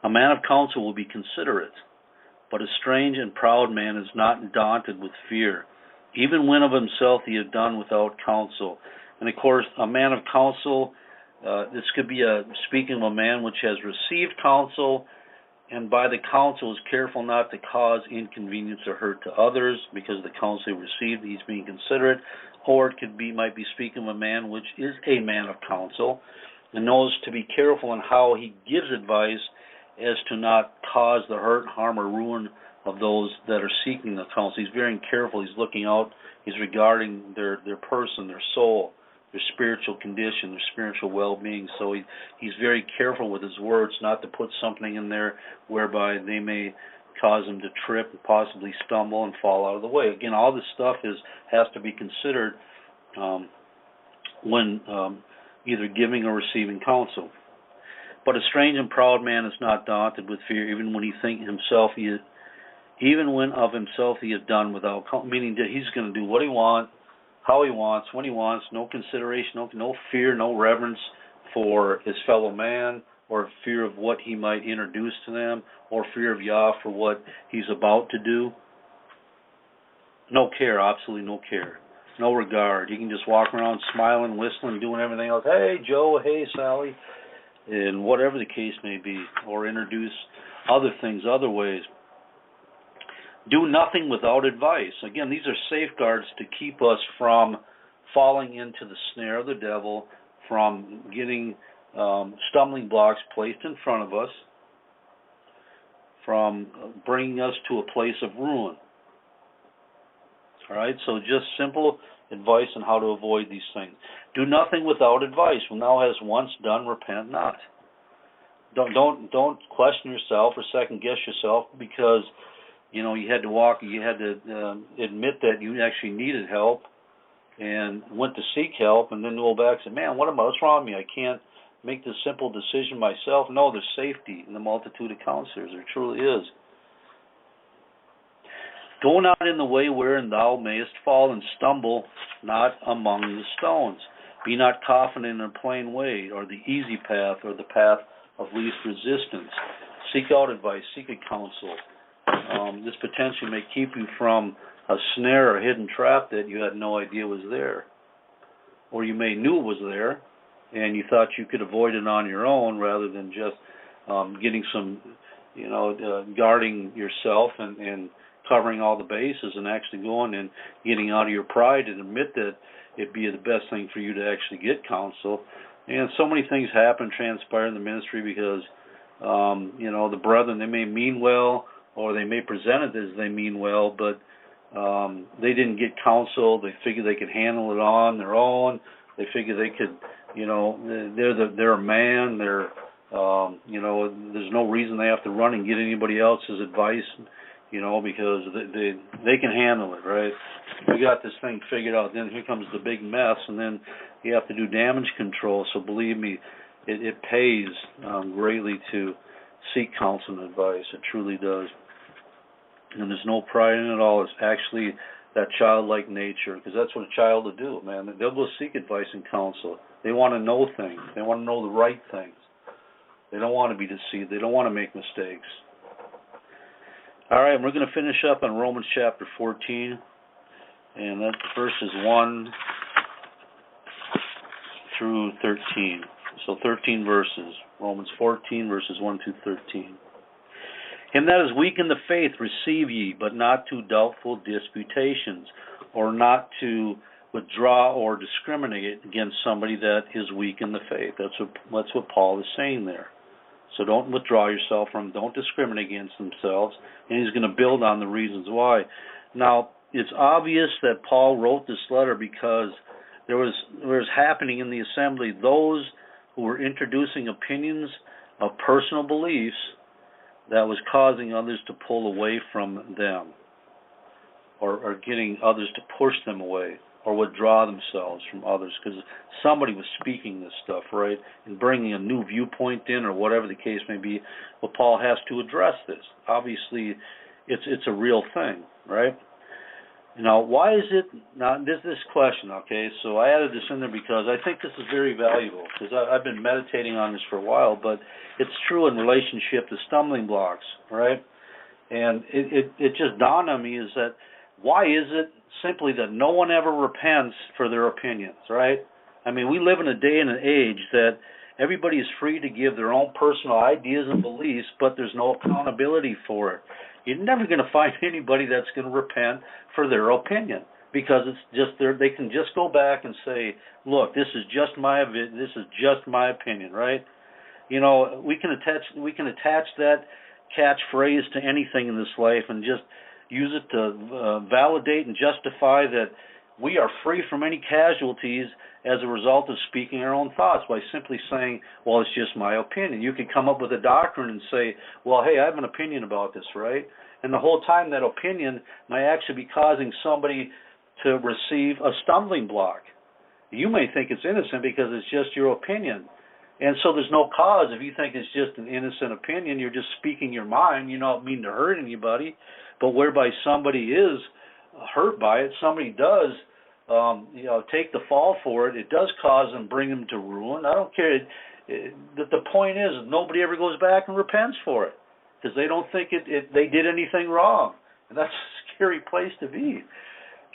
A man of counsel will be considerate, but a strange and proud man is not daunted with fear, even when of himself he is done without counsel. And of course, a man of counsel, this could be speaking of a man which has received counsel, and by the counsel is careful not to cause inconvenience or hurt to others because of the counsel he received. He's being considerate. Or it might be speaking of a man which is a man of counsel and knows to be careful in how he gives advice as to not cause the hurt, harm, or ruin of those that are seeking the counsel. He's very careful. He's looking out. He's regarding their person, their soul, their spiritual condition, their spiritual well-being. So he's very careful with his words not to put something in there whereby they may cause him to trip and possibly stumble and fall out of the way. Again, all this stuff has to be considered when either giving or receiving counsel. But a strange and proud man is not daunted with fear, even when even when of himself he is done without, meaning that he's going to do what he wants, how he wants, when he wants, no consideration, no fear, no reverence for his fellow man, or fear of what he might introduce to them, or fear of Yah for what he's about to do. No care, absolutely no care, no regard. He can just walk around smiling, whistling, doing everything else. Hey, Joe, hey, Sally, and whatever the case may be, or introduce other things, other ways. Do nothing without advice. Again, these are safeguards to keep us from falling into the snare of the devil, from getting stumbling blocks placed in front of us, from bringing us to a place of ruin. All right, so just simple advice on how to avoid these things. Do nothing without advice. When thou hast once done, repent not. Don't question yourself or second guess yourself because you had to admit that you actually needed help, and went to seek help, and then go back and say, man, what's wrong with me? I can't make this simple decision myself. No, there's safety in the multitude of counselors. There truly is. Go not in the way wherein thou mayest fall, and stumble not among the stones. Be not confident in a plain way, or the easy path, or the path of least resistance. Seek out advice, seek a counsel. This potentially may keep you from a snare or hidden trap that you had no idea was there. Or you may knew it was there, and you thought you could avoid it on your own rather than just getting some, guarding yourself and covering all the bases, and actually going and getting out of your pride and admit that it'd be the best thing for you to actually get counsel. And so many things transpire in the ministry because, the brethren, they may mean well, or they may present it as they mean well, but they didn't get counsel. They figure they could handle it on their own. They figure they could, they're a man. There's no reason they have to run and get anybody else's advice, because they can handle it, right? We got this thing figured out. Then here comes the big mess, and then you have to do damage control. So believe me, it pays greatly to seek counsel and advice. It truly does. And there's no pride in it at all. It's actually that childlike nature, because that's what a child will do, man. They'll go seek advice and counsel. They want to know things. They want to know the right things. They don't want to be deceived. They don't want to make mistakes. All right, we're going to finish up on Romans chapter 14, and that's verses 1 through 13. So 13 verses. Romans 14, verses 1 through 13. Him that is weak in the faith receive ye, but not to doubtful disputations, or not to withdraw or discriminate against somebody that is weak in the faith. That's what Paul is saying there. So don't withdraw yourself from them. Don't discriminate against themselves. And he's going to build on the reasons why. Now, it's obvious that Paul wrote this letter because there was happening in the assembly those who were introducing opinions of personal beliefs that was causing others to pull away from them, or getting others to push them away, or withdraw themselves from others, because somebody was speaking this stuff, right, and bringing a new viewpoint in, or whatever the case may be. Well, Paul has to address this. Obviously, it's a real thing, right? Now, why is it, now this question, okay, so I added this in there because I think this is very valuable, because I've been meditating on this for a while, but it's true in relationship to stumbling blocks, right? And it just dawned on me is that, why is it simply that no one ever repents for their opinions, right? I mean, we live in a day and an age that everybody is free to give their own personal ideas and beliefs, but there's no accountability for it. You're never going to find anybody that's going to repent for their opinion, because it's just they can just go back and say, look, this is just my opinion, right? You know, we can attach that catchphrase to anything in this life and just use it to validate and justify that we are free from any casualties as a result of speaking our own thoughts by simply saying, well, it's just my opinion. You could come up with a doctrine and say, well, hey, I have an opinion about this, right? And the whole time that opinion might actually be causing somebody to receive a stumbling block. You may think it's innocent because it's just your opinion. And so there's no cause. If you think it's just an innocent opinion, you're just speaking your mind. You don't mean to hurt anybody. But whereby somebody is hurt by it, somebody does take the fall for it, it does cause them, bring them to ruin. I don't care. The point is, nobody ever goes back and repents for it, because they don't think they did anything wrong. And that's a scary place to be.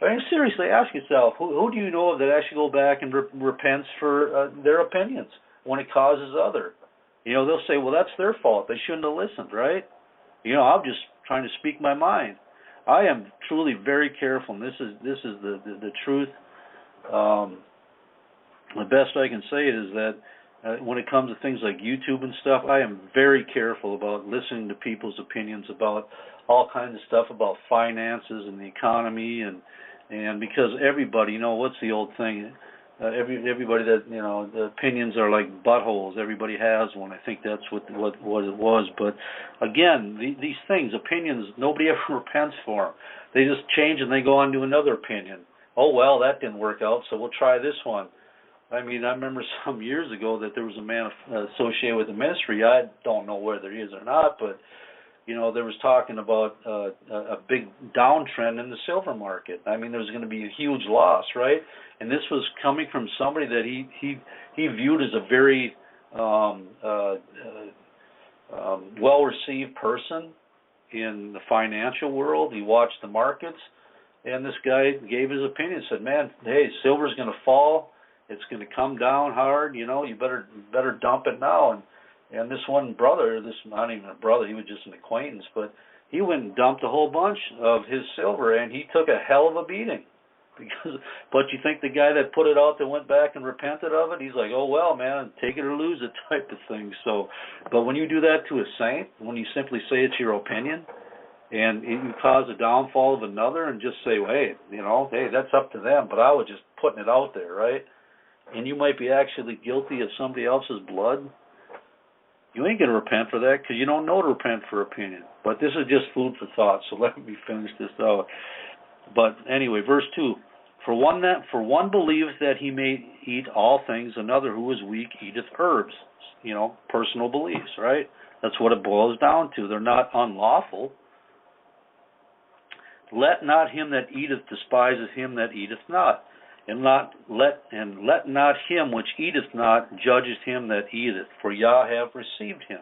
I mean, seriously, ask yourself, who do you know of that actually go back and repents for their opinions when it causes other? You know, they'll say, well, that's their fault. They shouldn't have listened, right? You know, I'm just trying to speak my mind. I am truly very careful, and this is the truth. The best I can say it is that when it comes to things like YouTube and stuff, I am very careful about listening to people's opinions about all kinds of stuff, about finances and the economy, and because everybody, you know, what's the old thing? Everybody that, you know, the opinions are like buttholes. Everybody has one. I think that's what it was. But again, these things, opinions, nobody ever repents for them. They just change and they go on to another opinion. oh, well, that didn't work out, so we'll try this one. I mean, I remember some years ago that there was a man associated with the ministry. I don't know whether he is or not, but you know, there was talking about a big downtrend in the silver market. I mean, there was going to be a huge loss, right? And this was coming from somebody that he viewed as a very well-received person in the financial world. He watched the markets, and this guy gave his opinion. Said, "Man, hey, silver's going to fall. It's going to come down hard. You know, you better dump it now." And this one brother, this not even a brother, he was just an acquaintance, but he went and dumped a whole bunch of his silver, and he took a hell of a beating. But you think the guy that put it out that went back and repented of it, he's like, oh, well, man, take it or lose it type of thing. So, but when you do that to a saint, when you simply say it's your opinion, and you cause a downfall of another and just say, well, hey, you know, hey, that's up to them, but I was just putting it out there, right? And you might be actually guilty of somebody else's blood. You ain't going to repent for that because you don't know to repent for opinion. But this is just food for thought, so let me finish this out. But anyway, verse 2, for one believes that he may eat all things, another who is weak eateth herbs. You know, personal beliefs, right? That's what it boils down to. They're not unlawful. Let not him that eateth despise him that eateth not. And let not him which eateth not judgeth him that eateth, for Yah hath received him.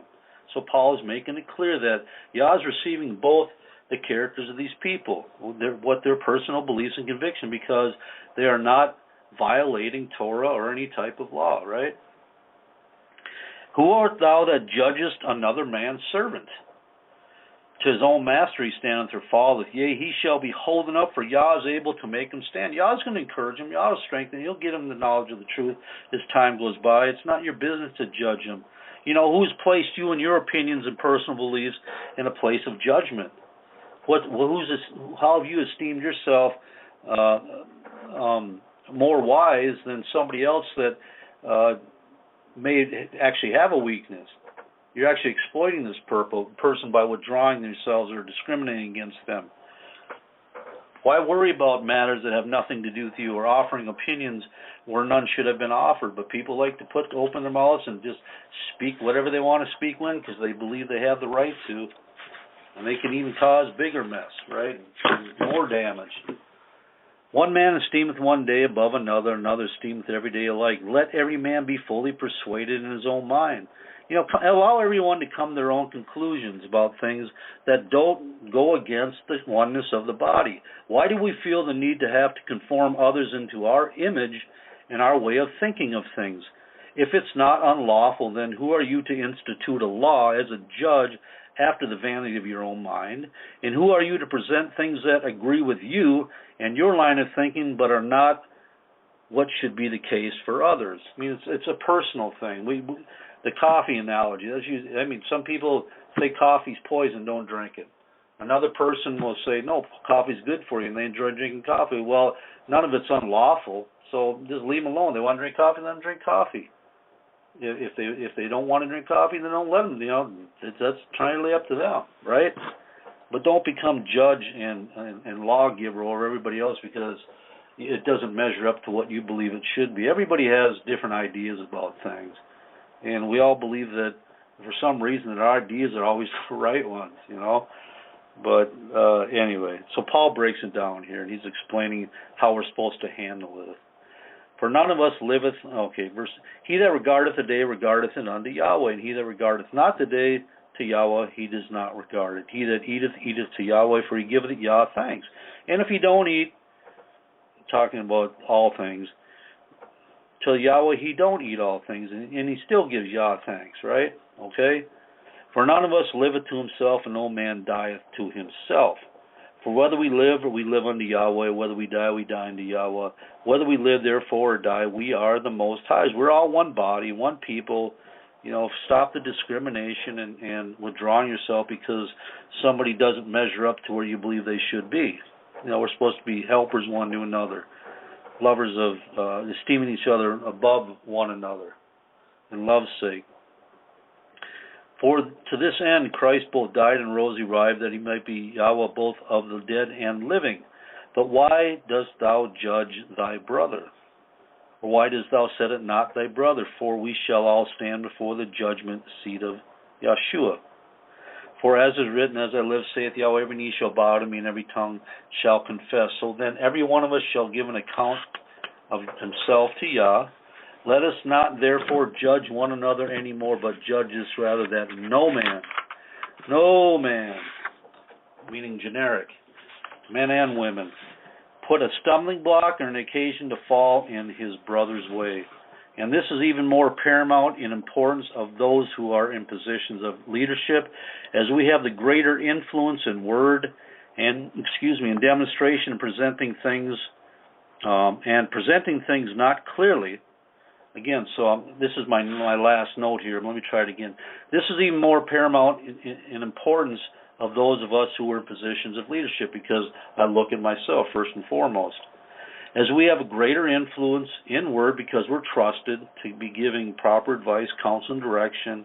So Paul is making it clear that Yah is receiving both the characters of these people, what their personal beliefs and conviction, because they are not violating Torah or any type of law, right? Who art thou that judgest another man's servant? To his own master he standeth or falleth. Yea, he shall be holden up, for Yah is able to make him stand. Yah is going to encourage him. Yah will strengthen him. He'll give him the knowledge of the truth as time goes by. It's not your business to judge him. You know, who's placed you and your opinions and personal beliefs in a place of judgment? How have you esteemed yourself more wise than somebody else that may actually have a weakness? You're actually exploiting this person by withdrawing themselves or discriminating against them. Why worry about matters that have nothing to do with you, or offering opinions where none should have been offered? But people like to open their mouths and just speak whatever they want to speak when, because they believe they have the right to. And they can even cause bigger mess, right? More damage. One man esteemeth one day above another, another esteemeth every day alike. Let every man be fully persuaded in his own mind. You know, allow everyone to come to their own conclusions about things that don't go against the oneness of the body. Why do we feel the need to have to conform others into our image and our way of thinking of things? If it's not unlawful, then who are you to institute a law as a judge after the vanity of your own mind? And who are you to present things that agree with you and your line of thinking, but are not what should be the case for others? I mean, it's a personal thing. The coffee analogy. Some people say coffee's poison, don't drink it. Another person will say, no, coffee's good for you, and they enjoy drinking coffee. Well, none of it's unlawful, so just leave them alone. They want to drink coffee, let them drink coffee. If they don't want to drink coffee, then don't let them. You know, that's entirely up to them, right? But don't become judge and lawgiver over everybody else because it doesn't measure up to what you believe it should be. Everybody has different ideas about things. And we all believe that for some reason that our ideas are always the right ones, you know. But anyway, so Paul breaks it down here, and he's explaining how we're supposed to handle it. For none of us liveth, verse, he that regardeth the day regardeth it unto Yahweh, and he that regardeth not the day to Yahweh, he does not regard it. He that eateth, eateth to Yahweh, for he giveth Yah thanks. And if he don't eat, talking about all things, to Yahweh he don't eat all things, and he still gives Yah thanks, right? Okay? For none of us liveth to himself, and no man dieth to himself. For whether we live unto Yahweh, whether we die unto Yahweh. Whether we live therefore or die, we are the Most High's. We're all one body, one people. You know, stop the discrimination and withdrawing yourself because somebody doesn't measure up to where you believe they should be. You know, we're supposed to be helpers one to another. Lovers of esteeming each other above one another, in love's sake. For to this end Christ both died and rose, arrived, that he might be Yahweh both of the dead and living. But why dost thou judge thy brother? Or why dost thou set it not thy brother? For we shall all stand before the judgment seat of Yeshua. For as is written, as I live, saith Yahweh, every knee shall bow to me, and every tongue shall confess. So then every one of us shall give an account of himself to Yah. Let us not therefore judge one another anymore, but judge this rather, that no man, meaning generic, men and women, put a stumbling block or an occasion to fall in his brother's way. And this is even more paramount in importance of those who are in positions of leadership, as we have the greater influence in word and, in demonstration and presenting things not clearly. Again, so this is my last note here. Let me try it again. This is even more paramount in importance of those of us who are in positions of leadership, because I look at myself first and foremost. As we have a greater influence in word because we're trusted to be giving proper advice, counsel, and direction,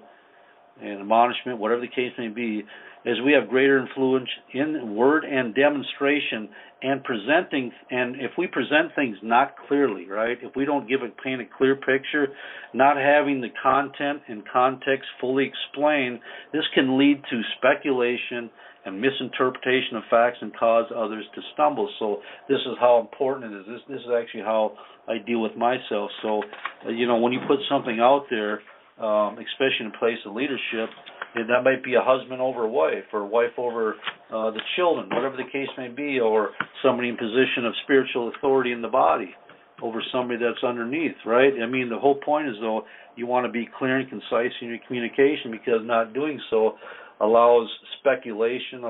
and admonishment, whatever the case may be, as we have greater influence in word and demonstration and presenting, and if we present things not clearly, right, if we don't paint a clear picture, not having the content and context fully explained, this can lead to speculation and misinterpretation of facts and cause others to stumble. So this is how important it is. This is actually how I deal with myself. So, when you put something out there, especially in a place of leadership, that might be a husband over a wife, or a wife over the children, whatever the case may be, or somebody in position of spiritual authority in the body over somebody that's underneath, right? I mean, the whole point is, though, you want to be clear and concise in your communication, because not doing so allows speculation,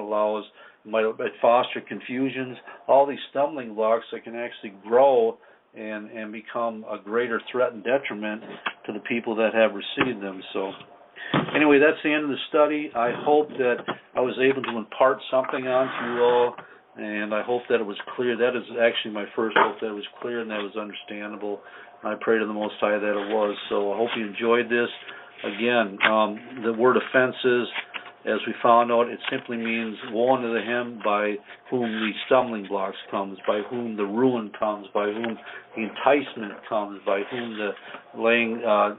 might foster confusions, all these stumbling blocks that can actually grow and become a greater threat and detriment to the people that have received them. So anyway, that's the end of the study. I hope that I was able to impart something onto you all, and I hope that it was clear. That is actually my first hope, that it was clear and that it was understandable. I pray to the Most High that it was. So I hope you enjoyed this. Again, the word offenses, as we found out, it simply means woe unto him by whom the stumbling blocks comes, by whom the ruin comes, by whom the enticement comes, by whom the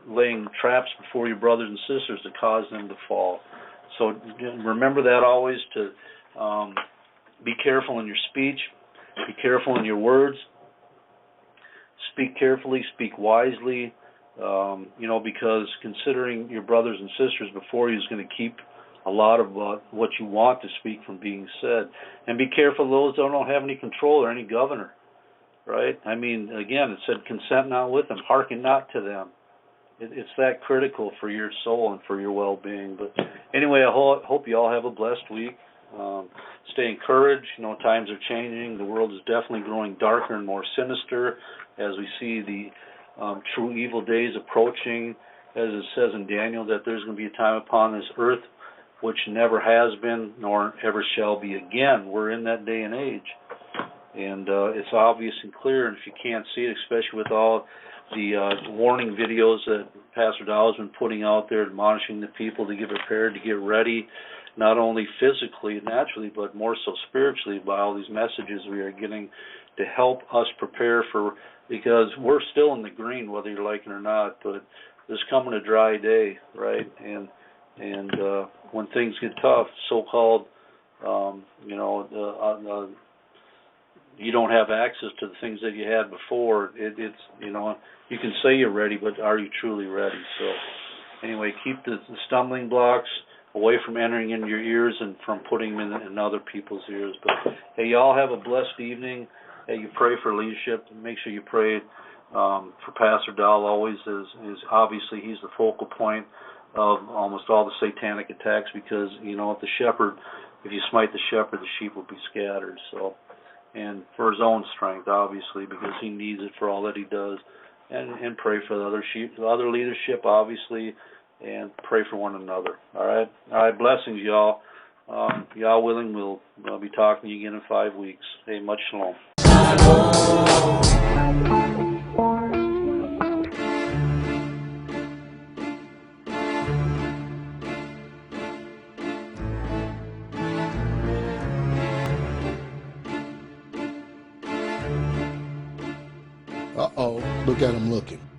laying traps before your brothers and sisters to cause them to fall. So remember that always, to be careful in your speech, be careful in your words, speak carefully, speak wisely, because considering your brothers and sisters before you is going to keep a lot of what you want to speak from being said. And be careful of those that don't have any control or any governor, right? I mean, again, it said, consent not with them, hearken not to them. It's that critical for your soul and for your well-being. But anyway, I hope you all have a blessed week. Stay encouraged. Times are changing. The world is definitely growing darker and more sinister as we see the true evil days approaching. As it says in Daniel, that there's going to be a time upon this earth which never has been nor ever shall be again. We're in that day and age. And it's obvious and clear, and if you can't see it, especially with all the warning videos that Pastor Dowell has been putting out there, admonishing the people to get prepared, to get ready, not only physically, naturally, but more so spiritually, by all these messages we are getting to help us prepare for, because we're still in the green, whether you like it or not, but there's coming a dry day, right? And when things get tough, so-called, you don't have access to the things that you had before. It's you can say you're ready, but are you truly ready? So anyway, keep the stumbling blocks away from entering into your ears and from putting them in other people's ears. But hey, y'all have a blessed evening. Hey, you pray for leadership. Make sure you pray for Pastor Dowell always. Is obviously he's the focal point of almost all the satanic attacks, because if you smite the shepherd, the sheep will be scattered. So, and for his own strength, obviously, because he needs it for all that he does, and pray for the other sheep, the other leadership, obviously, and pray for one another. All right, blessings, y'all. Y'all willing, we'll be talking to you again in 5 weeks. Hey, much shalom. Look at him looking.